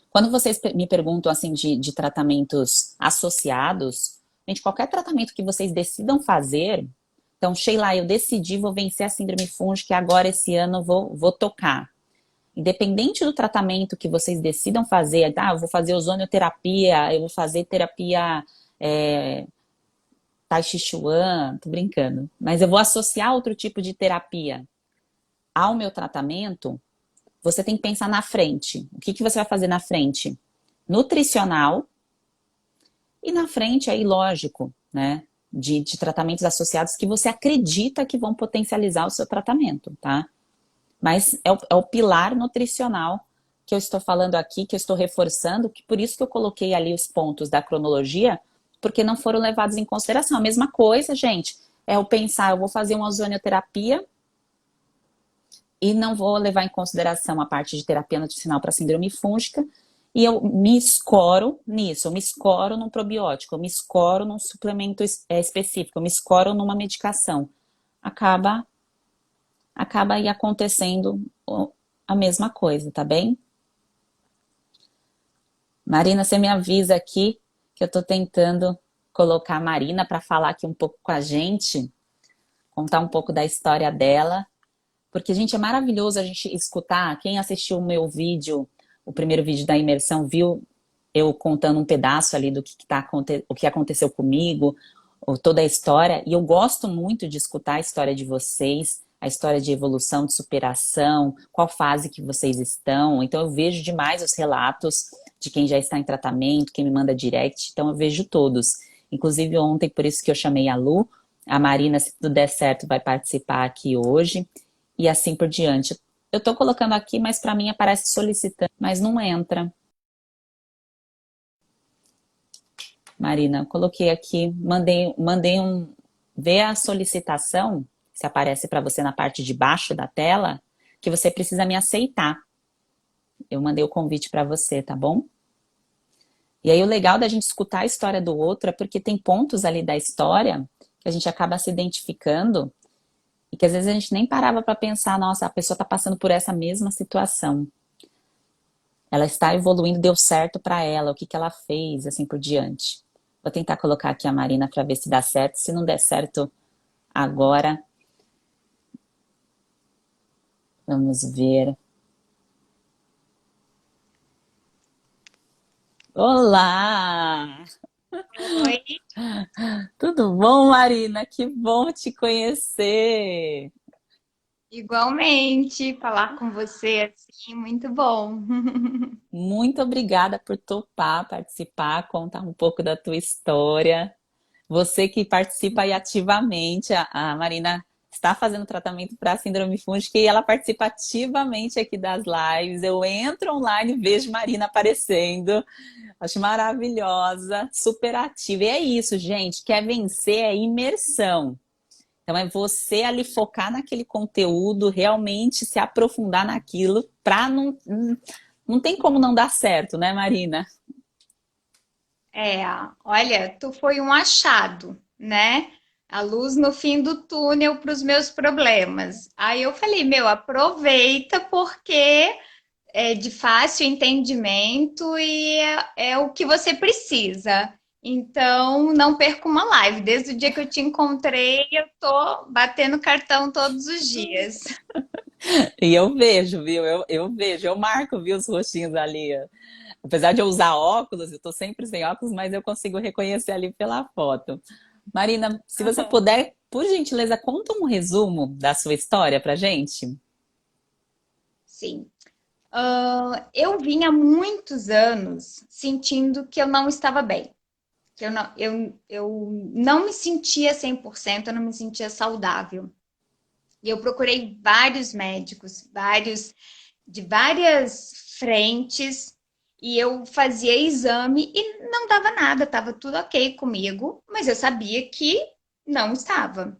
Quando vocês me perguntam assim de tratamentos associados, gente, qualquer tratamento que vocês decidam fazer, então, Sheila, eu decidi, vou vencer a síndrome fúngica e agora esse ano vou tocar. Independente do tratamento que vocês decidam fazer, eu vou fazer ozonioterapia, eu vou fazer terapia Tai Chi Chuan, tô brincando, mas eu vou associar outro tipo de terapia ao meu tratamento, você tem que pensar na frente. O que que você vai fazer na frente? Nutricional e na frente aí, lógico, né? De tratamentos associados que você acredita que vão potencializar o seu tratamento, tá? Mas é o pilar nutricional que eu estou falando aqui, que eu estou reforçando, que por isso que eu coloquei ali os pontos da cronologia, porque não foram levados em consideração. A mesma coisa, gente, é eu pensar, eu vou fazer uma ozonioterapia e não vou levar em consideração a parte de terapia nutricional para síndrome fúngica, e eu me escoro nisso, eu me escoro num probiótico, eu me escoro num suplemento específico, eu me escoro numa medicação. Acaba aí acontecendo a mesma coisa, tá bem? Marina, você me avisa aqui que eu tô tentando colocar a Marina para falar aqui um pouco com a gente, contar um pouco da história dela, porque, gente, é maravilhoso a gente escutar. Quem assistiu o meu vídeo, o primeiro vídeo da imersão, viu eu contando um pedaço ali do o que aconteceu comigo, toda a história. E eu gosto muito de escutar a história de vocês, a história de evolução, de superação, qual fase que vocês estão. Então, eu vejo demais os relatos de quem já está em tratamento, quem me manda direct. Então, eu vejo todos. Inclusive, ontem, por isso que eu chamei a Lu. A Marina, se tudo der certo, vai participar aqui hoje e assim por diante. Eu tô colocando aqui, mas para mim aparece solicitante, mas não entra. Marina, coloquei aqui, mandei ver a solicitação, se aparece para você na parte de baixo da tela, que você precisa me aceitar. Eu mandei o convite para você, tá bom? E aí o legal da gente escutar a história do outro é porque tem pontos ali da história que a gente acaba se identificando e que às vezes a gente nem parava para pensar, nossa, a pessoa está passando por essa mesma situação. Ela está evoluindo, deu certo para ela, o que que ela fez, assim por diante. Vou tentar colocar aqui a Marina para ver se dá certo. Se não der certo agora, vamos ver. Olá! Oi, Tudo bom, Marina? Que bom te conhecer. igualmente, falar com você assim, muito bom. Muito obrigada por topar participar, contar um pouco da tua história. Você que participa aí ativamente, a Marina está fazendo tratamento para a síndrome fúngica e ela participa ativamente aqui das lives. Eu entro online e vejo Marina aparecendo. Acho maravilhosa, super ativa. E é isso, gente. Quer vencer é imersão. Então é você ali focar naquele conteúdo, realmente se aprofundar naquilo para não tem como não dar certo, né, Marina? É, olha, tu foi um achado, né? A luz no fim do túnel para os meus problemas. Aí eu falei, meu, aproveita porque é de fácil entendimento e é o que você precisa. Então, não perca uma live. Desde o dia que eu te encontrei, eu tô batendo cartão todos os dias. E eu vejo, viu? Eu vejo, eu marco, viu, os rostinhos ali. Apesar de eu usar óculos, eu tô sempre sem óculos, mas eu consigo reconhecer ali pela foto. Marina, se você puder, por gentileza, conta um resumo da sua história pra gente. Sim. Eu vinha há muitos anos sentindo que eu não estava bem, que eu não me sentia 100%, eu não me sentia saudável. E eu procurei vários médicos, de várias frentes, E eu fazia exame e não dava nada, estava tudo ok comigo, mas eu sabia que não estava.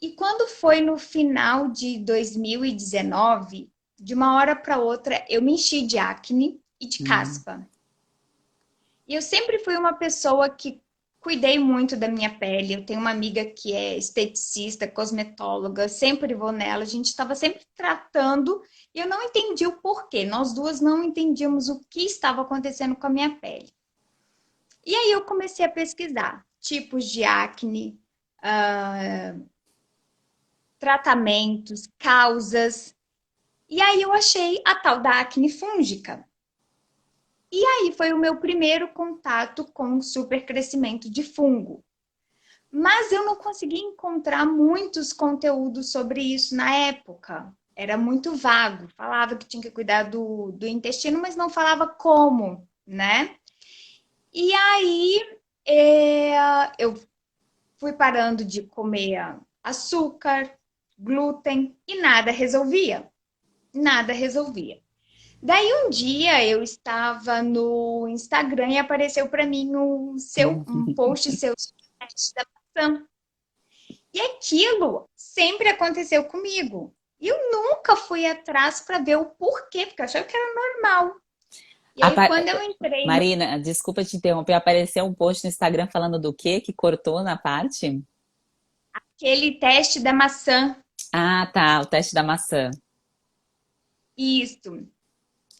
E quando foi no final de 2019, de uma hora para outra, eu me enchi de acne e de Hum. caspa. E eu sempre fui uma pessoa que cuidei muito da minha pele. Eu tenho uma amiga que é esteticista, cosmetóloga, sempre vou nela. A gente estava sempre tratando e eu não entendi o porquê. Nós duas não entendíamos o que estava acontecendo com a minha pele. E aí eu comecei a pesquisar tipos de acne, tratamentos, causas. E aí eu achei a tal da acne fúngica. E aí foi o meu primeiro contato com o supercrescimento de fungo. Mas eu não consegui encontrar muitos conteúdos sobre isso na época. Era muito vago. Falava que tinha que cuidar do intestino, mas não falava como, né? E aí eu fui parando de comer açúcar, glúten e nada resolvia. Nada resolvia. Daí um dia eu estava no Instagram e apareceu para mim um post seu sobre o teste da maçã. E aquilo sempre aconteceu comigo. E eu nunca fui atrás para ver o porquê, porque eu achava que era normal. E aí, Apa- quando eu entrei Marina, desculpa te interromper, apareceu um post no Instagram falando do quê? Que cortou na parte? naquele teste da maçã, Ah, tá, o teste da maçã. isso.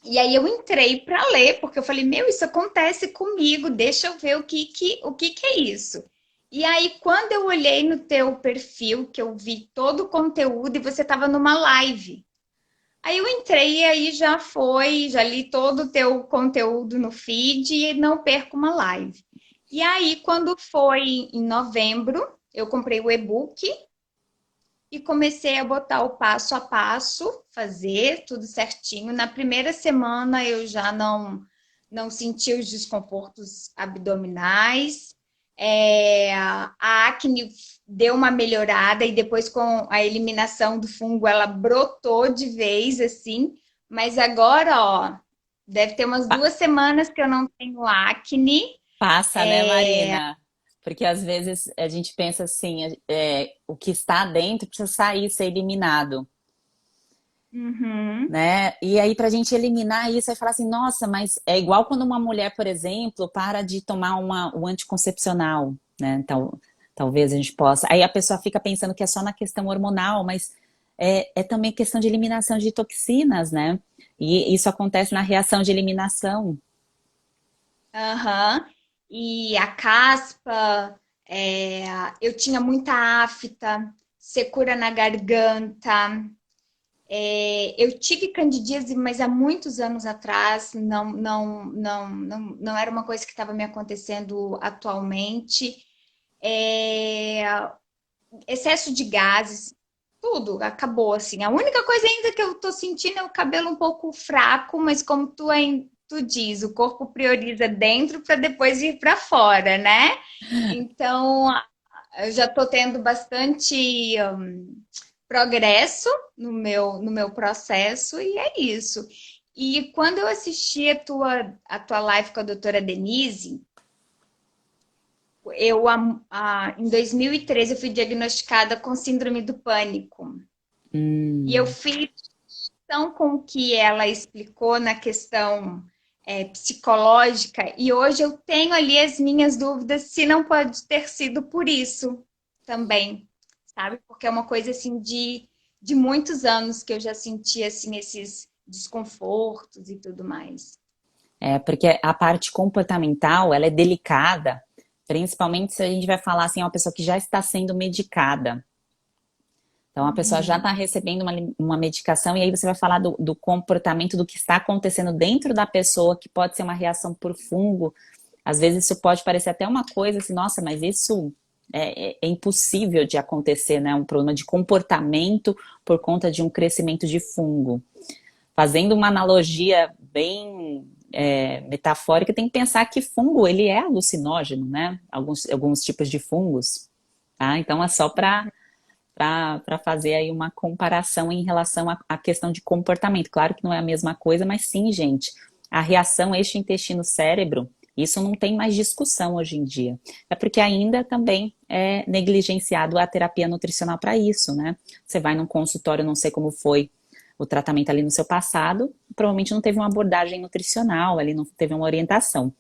E aí eu entrei para ler, porque eu falei, meu, isso acontece comigo, deixa eu ver o que é isso. E aí, quando eu olhei no teu perfil, que eu vi todo o conteúdo e você estava numa live. Aí eu entrei e aí já li todo o teu conteúdo no feed e não perco uma live. E aí, quando foi em novembro, eu comprei o e-book e comecei a botar o passo a passo, fazer tudo certinho. Na primeira semana eu já não senti os desconfortos abdominais. A acne deu uma melhorada e depois com a eliminação do fungo ela brotou de vez assim. Mas agora, ó, deve ter umas Pa- 2 semanas que eu não tenho acne. Passa, né, Marina? Porque às vezes a gente pensa assim, o que está dentro precisa sair, ser eliminado, Uhum. né? E aí, para a gente eliminar isso, vai falar assim, nossa, mas é igual quando uma mulher, por exemplo, para de tomar um anticoncepcional, né? Então, talvez a gente possa. Aí a pessoa fica pensando que é só na questão hormonal, mas é também questão de eliminação de toxinas, né? E isso acontece na reação de eliminação. Aham. E a caspa, eu tinha muita afta, secura na garganta. Eu tive candidíase, mas há muitos anos atrás, não era uma coisa que estava me acontecendo atualmente. É, excesso de gases, tudo acabou assim. A única coisa ainda que eu tô sentindo é o cabelo um pouco fraco, mas como tu diz, o corpo prioriza dentro para depois ir para fora, né? Então, eu já tô tendo bastante progresso no meu processo e é isso. E quando eu assisti a tua live com a doutora Denise, em 2013 eu fui diagnosticada com síndrome do pânico. E eu Hum. fiz questão com o que ela explicou na questão psicológica, e hoje eu tenho ali as minhas dúvidas se não pode ter sido por isso também, sabe? Porque é uma coisa assim de muitos anos que eu já senti assim esses desconfortos e tudo mais. É, porque a parte comportamental, ela é delicada, principalmente se a gente vai falar assim, uma pessoa que já está sendo medicada. Então, a pessoa já Uhum. está recebendo uma medicação e aí você vai falar do comportamento, do que está acontecendo dentro da pessoa, que pode ser uma reação por fungo. Às vezes isso pode parecer até uma coisa assim, nossa, mas isso é impossível de acontecer, né? Um problema de comportamento por conta de um crescimento de fungo. Fazendo uma analogia bem metafórica, tem que pensar que fungo, ele é alucinógeno, né? Alguns tipos de fungos, tá? Então é só para fazer aí uma comparação em relação à questão de comportamento. Claro que não é a mesma coisa, mas sim, gente, a reação eixo intestino-cérebro, isso não tem mais discussão hoje em dia. É porque ainda também é negligenciado a terapia nutricional para isso, né? Você vai num consultório, não sei como foi o tratamento ali no seu passado, provavelmente não teve uma abordagem nutricional, ali não teve uma orientação.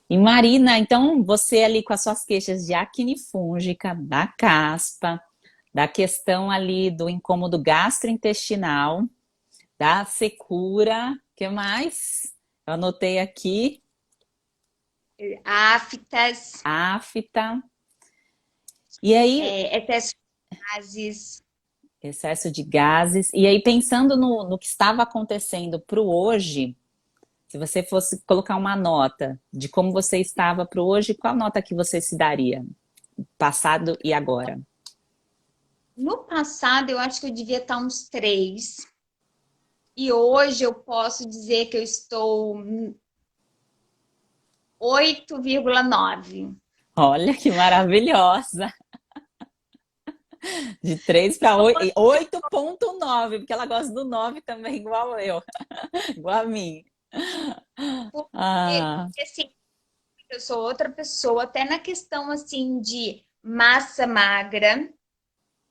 E Marina, então você ali com as suas queixas de acne fúngica, da caspa, da questão ali do incômodo gastrointestinal, da secura, o que mais? Eu anotei aqui, Aftas, afta. E aí, excesso de gases. excesso de gases. E aí, pensando no que estava acontecendo para o hoje, se você fosse colocar uma nota de como você estava para o hoje, qual nota que você se daria? Passado e agora? No passado, eu acho que eu devia estar uns 3. E hoje eu posso dizer que eu estou 8,9. Olha que maravilhosa! De 3 para 8,9, porque ela gosta do 9 também, igual eu, igual a mim. Porque, Ah, assim, eu sou outra pessoa, até na questão, assim, de massa magra,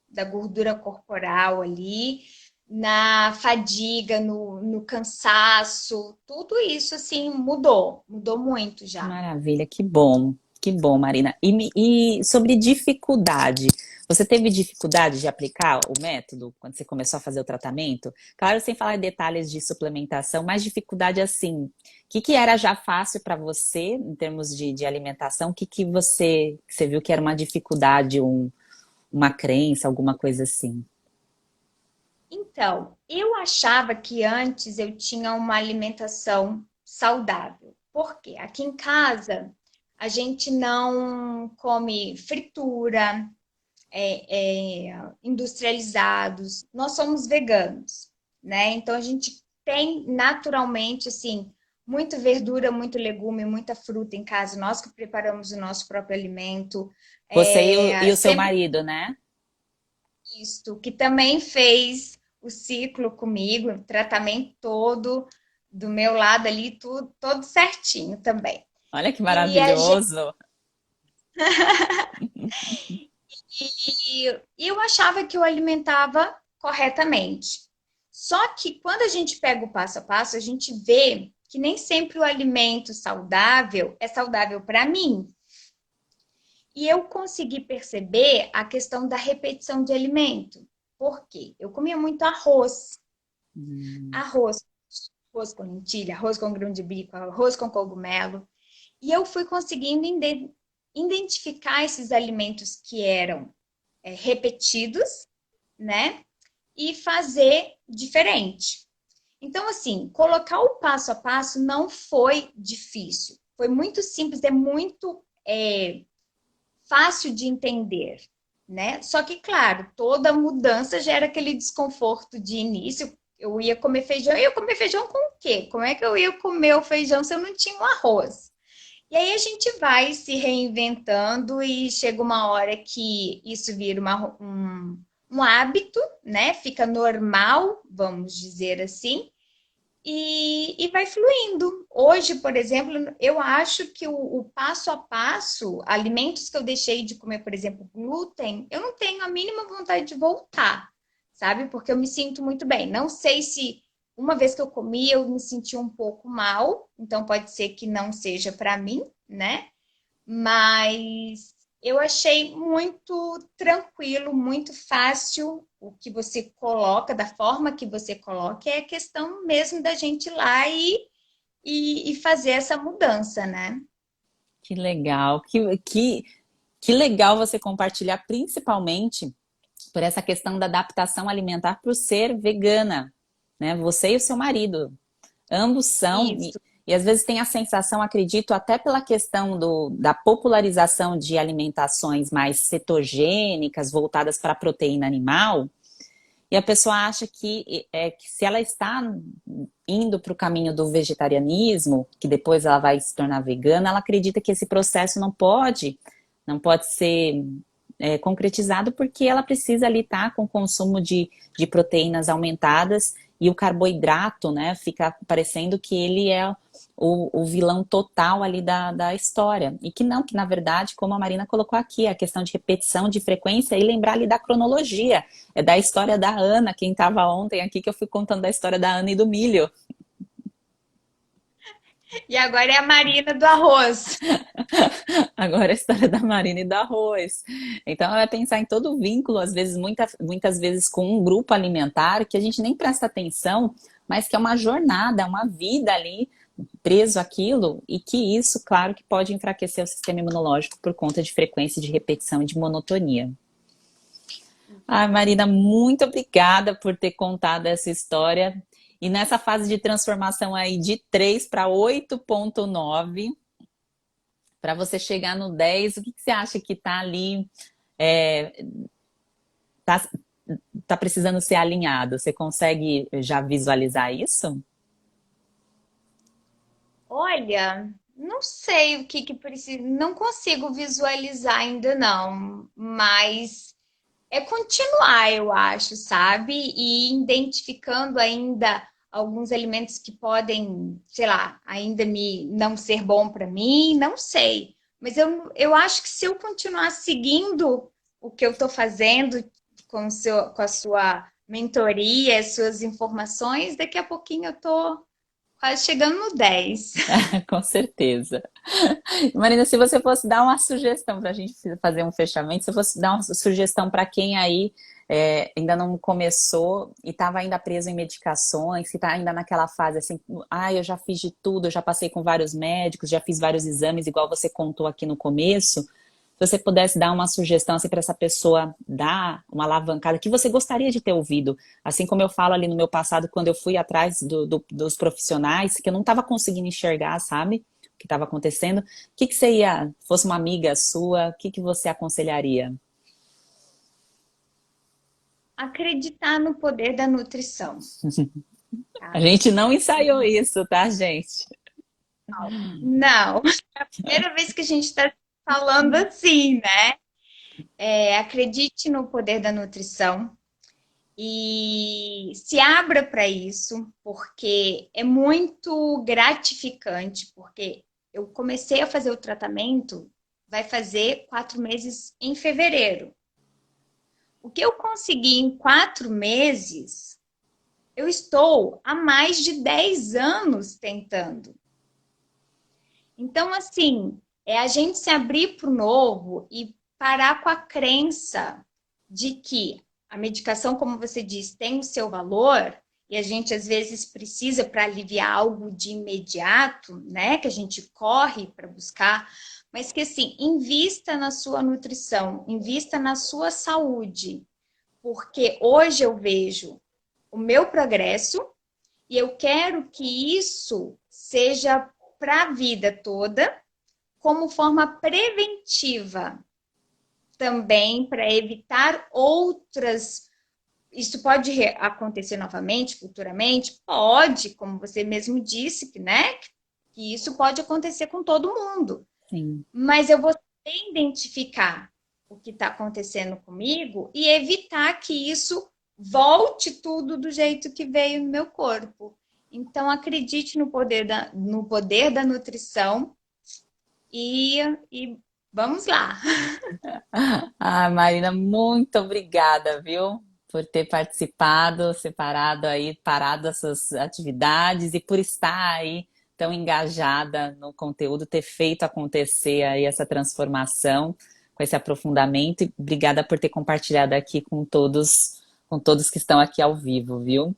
da gordura corporal ali, na fadiga, no cansaço, tudo isso, assim, mudou muito que já. maravilha, que bom, Marina. E sobre dificuldade, você teve dificuldade de aplicar o método quando você começou a fazer o tratamento? Claro, sem falar em detalhes de suplementação, mas dificuldade assim, o que que era já fácil para você em termos de alimentação? O que que você viu que era uma dificuldade, uma crença, alguma coisa assim? Então, eu achava que antes eu tinha uma alimentação saudável. Por quê? Aqui em casa, a gente não come fritura, industrializados. Nós somos veganos, né? Então a gente tem naturalmente assim muita verdura, muito legume, muita fruta em casa. Nós que preparamos o nosso próprio alimento. Você e o seu Sempre marido, né? isto, que também fez o ciclo comigo, o tratamento todo do meu lado ali, tudo, todo certinho também. Olha que E a gente maravilhoso. E eu achava que eu alimentava corretamente. Só que quando a gente pega o passo a passo, a gente vê que nem sempre o alimento saudável é saudável para mim. E eu consegui perceber a questão da repetição de alimento. Por quê? Eu comia muito arroz. Hum. Arroz, arroz com lentilha, arroz com grão de bico, arroz com cogumelo. E eu fui conseguindo identificar esses alimentos que eram repetidos, né? E fazer diferente. Então, assim, colocar o passo a passo não foi difícil. Foi muito simples, é muito fácil de entender, né? Só que, claro, toda mudança gera aquele desconforto de início. Eu ia comer feijão com o quê? Como é que eu ia comer o feijão se eu não tinha um arroz? E aí a gente vai se reinventando e chega uma hora que isso vira um hábito, né? Fica normal, vamos dizer assim, e vai fluindo. Hoje, por exemplo, eu acho que o passo a passo, alimentos que eu deixei de comer, por exemplo, glúten, eu não tenho a mínima vontade de voltar, sabe? Porque eu me sinto muito bem. Não sei se uma vez que eu comi, eu me senti um pouco mal, então pode ser que não seja para mim, né? Mas eu achei muito tranquilo, muito fácil o que você coloca, da forma que você coloca, é a questão mesmo da gente ir lá e fazer essa mudança, né? Que legal, que legal você compartilhar, principalmente por essa questão da adaptação alimentar por ser vegana, né? Você e o seu marido, ambos são, Isso, e às vezes tem a sensação, acredito, até pela questão da popularização de alimentações mais cetogênicas, voltadas para a proteína animal, e a pessoa acha que se ela está indo para o caminho do vegetarianismo, que depois ela vai se tornar vegana, ela acredita que esse processo não pode ser concretizado porque ela precisa ali estar com o consumo de proteínas aumentadas e o carboidrato, né, fica parecendo que ele é o vilão total ali da história. E que não, que na verdade, como a Marina colocou aqui, a questão de repetição, de frequência e lembrar ali da cronologia. É da história da Ana, quem estava ontem aqui, que eu fui contando da história da Ana e do milho. E agora é a Marina do arroz. Agora a história da Marina e do arroz. Então, é pensar em todo o vínculo, às vezes, muitas vezes com um grupo alimentar que a gente nem presta atenção, mas que é uma jornada, uma vida ali preso àquilo, e que isso, claro, que pode enfraquecer o sistema imunológico por conta de frequência de repetição e de monotonia. Ai, Marina, muito obrigada por ter contado essa história. E nessa fase de transformação aí de 3 para 8,9, para você chegar no 10, o que você acha que está ali, tá, tá precisando ser alinhado? Você consegue já visualizar isso? Olha, não sei o que que precisa, não consigo visualizar ainda não, mas é continuar, eu acho, sabe? E identificando ainda alguns alimentos que podem, sei lá, ainda me não ser bom para mim, não sei. Mas eu acho que se eu continuar seguindo o que eu estou fazendo com a sua mentoria, as suas informações, daqui a pouquinho eu estou quase chegando no 10. Com certeza. Marina, se você fosse dar uma sugestão para a gente fazer um fechamento, se você fosse dar uma sugestão para quem aí ainda não começou e estava ainda preso em medicações, que está ainda naquela fase assim, eu já fiz de tudo, eu já passei com vários médicos, já fiz vários exames, igual você contou aqui no começo. Se você pudesse dar uma sugestão assim, para essa pessoa dar uma alavancada que você gostaria de ter ouvido, assim como eu falo ali no meu passado, quando eu fui atrás dos profissionais, que eu não estava conseguindo enxergar, sabe? O que estava acontecendo. O que você ia, fosse uma amiga sua, o que você aconselharia? Acreditar no poder da nutrição, A tá? gente não ensaiou isso, tá, gente? Não, é a primeira vez que a gente está falando assim, né? Acredite no poder da nutrição e se abra para isso, porque é muito gratificante, porque eu comecei a fazer o tratamento, vai fazer 4 meses em fevereiro. O que eu consegui em 4 meses, eu estou há mais de 10 anos tentando. Então, assim, é a gente se abrir para o novo e parar com a crença de que a medicação, como você diz, tem o seu valor e a gente às vezes precisa para aliviar algo de imediato, né? Que a gente corre para buscar, mas que assim, invista na sua nutrição, invista na sua saúde, porque hoje eu vejo o meu progresso e eu quero que isso seja para a vida toda, como forma preventiva também, para evitar outras. Isso pode acontecer novamente, futuramente? Pode, como você mesmo disse, né? Que isso pode acontecer com todo mundo. Sim. Mas eu vou identificar o que está acontecendo comigo e evitar que isso volte tudo do jeito que veio no meu corpo. Então, acredite no poder da nutrição e vamos lá. Ah, Marina, muito obrigada, viu? Por ter participado, separado aí, parado as suas atividades e por estar aí tão engajada no conteúdo, ter feito acontecer aí essa transformação, com esse aprofundamento. E obrigada por ter compartilhado aqui com todos que estão aqui ao vivo, viu?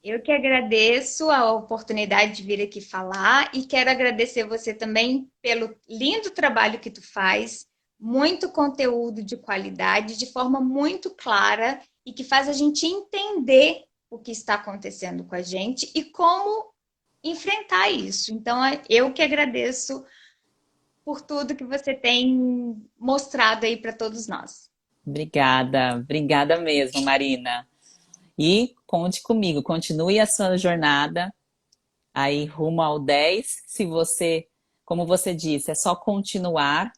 Eu que agradeço a oportunidade de vir aqui falar e quero agradecer você também pelo lindo trabalho que tu faz, muito conteúdo de qualidade, de forma muito clara e que faz a gente entender o que está acontecendo com a gente e como enfrentar isso. Então, eu que agradeço por tudo que você tem mostrado aí para todos nós. Obrigada, obrigada mesmo, Marina. E conte comigo, continue a sua jornada aí rumo ao 10. Se você, como você disse, é só continuar.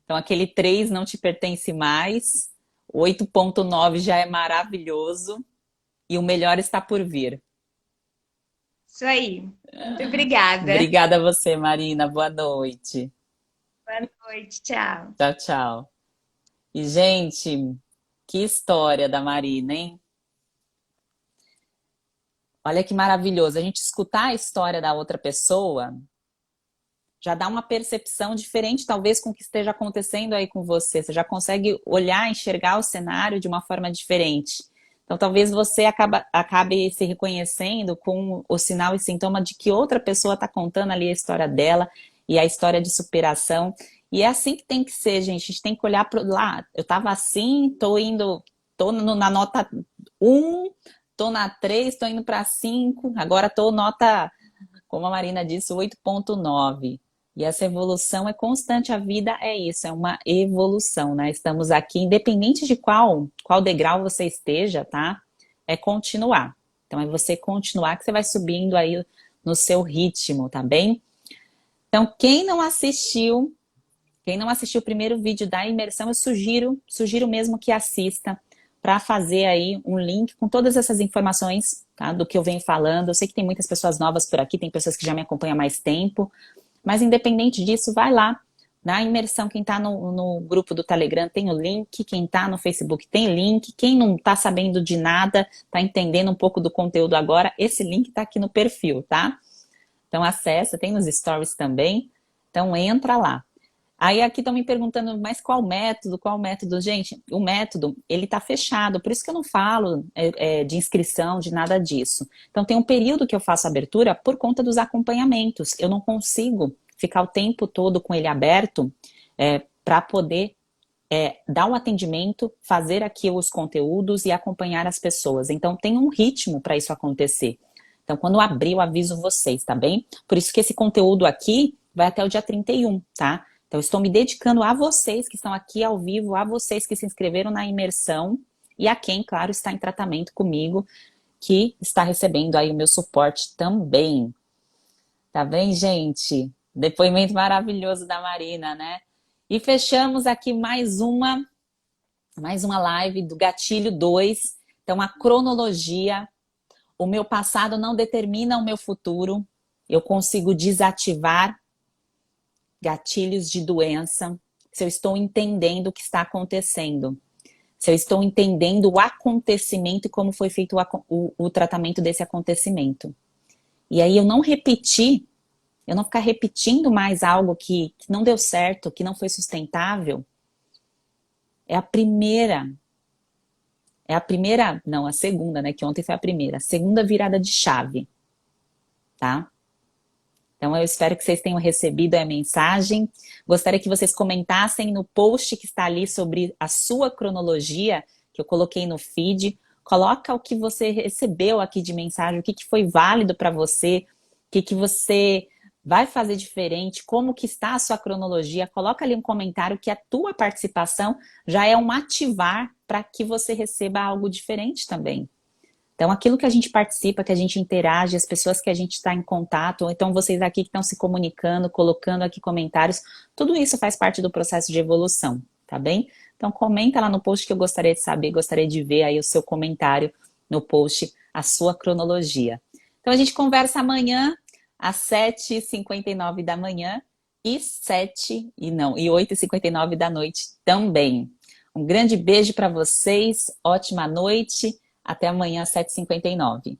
Então, aquele 3 não te pertence mais. 8,9 já é maravilhoso. e o melhor está por vir. Isso aí. Muito obrigada. Obrigada a você, Marina. Boa noite. Boa noite, tchau. Tchau, tchau. E, gente, que história da Marina, hein? Olha que maravilhoso. A gente escutar a história da outra pessoa já dá uma percepção diferente, talvez, com o que esteja acontecendo aí com você. Você já consegue olhar, enxergar o cenário de uma forma diferente. Então, talvez você acabe se reconhecendo com o sinal e sintoma de que outra pessoa está contando ali a história dela e a história de superação. E é assim que tem que ser, gente. A gente tem que olhar para lá. Eu estava assim, na nota 1, tô na 3, tô indo para 5, agora tô nota, como a Marina disse, 8,9. E essa evolução é constante, a vida é isso, é uma evolução, né? Estamos aqui, independente de qual degrau você esteja, tá? É continuar. Então é você continuar que você vai subindo aí no seu ritmo, tá bem? Então, quem não assistiu o primeiro vídeo da imersão, eu sugiro mesmo que assista para fazer aí um link com todas essas informações, tá? Do que eu venho falando. Eu sei que tem muitas pessoas novas por aqui, tem pessoas que já me acompanham há mais tempo, mas independente disso, vai lá. Na imersão, quem está no grupo do Telegram tem o link, quem está no Facebook tem link, quem não está sabendo de nada, está entendendo um pouco do conteúdo agora, esse link está aqui no perfil, tá? Então acessa, tem nos stories também, então entra lá. Aí aqui estão me perguntando, mas qual método? Qual método? Gente, o método, ele está fechado, por isso que eu não falo de inscrição, de nada disso. Então tem um período que eu faço abertura por conta dos acompanhamentos. Eu não consigo ficar o tempo todo com ele aberto para poder dar um atendimento, fazer aqui os conteúdos e acompanhar as pessoas. Então tem um ritmo para isso acontecer. Então quando eu abrir, eu aviso vocês, tá bem? Por isso que esse conteúdo aqui vai até o dia 31, tá? Então, eu estou me dedicando a vocês que estão aqui ao vivo, a vocês que se inscreveram na imersão e a quem, claro, está em tratamento comigo, que está recebendo aí o meu suporte também. Tá bem, gente? Depoimento maravilhoso da Marina, né? E fechamos aqui mais uma live do Gatilho 2. Então, a cronologia. O meu passado não determina o meu futuro. Eu consigo desativar gatilhos de doença, se eu estou entendendo o que está acontecendo, se eu estou entendendo o acontecimento e como foi feito o tratamento desse acontecimento. E aí eu não ficar repetindo mais algo que não deu certo, que não foi sustentável, a segunda, né, que ontem foi a segunda virada de chave, tá? Então, eu espero que vocês tenham recebido a mensagem. Gostaria que vocês comentassem no post que está ali sobre a sua cronologia, que eu coloquei no feed. Coloca o que você recebeu aqui de mensagem, o que foi válido para você, o que você vai fazer diferente, como que está a sua cronologia. Coloca ali um comentário que a tua participação já é um ativar para que você receba algo diferente também. Então, aquilo que a gente participa, que a gente interage, as pessoas que a gente está em contato, ou então vocês aqui que estão se comunicando, colocando aqui comentários, tudo isso faz parte do processo de evolução, tá bem? Então, comenta lá no post que eu gostaria de saber, gostaria de ver aí o seu comentário no post, a sua cronologia. Então, a gente conversa amanhã, às 7h59 da manhã e 8h59 da noite também. Um grande beijo para vocês, ótima noite. Até amanhã, às 7h59.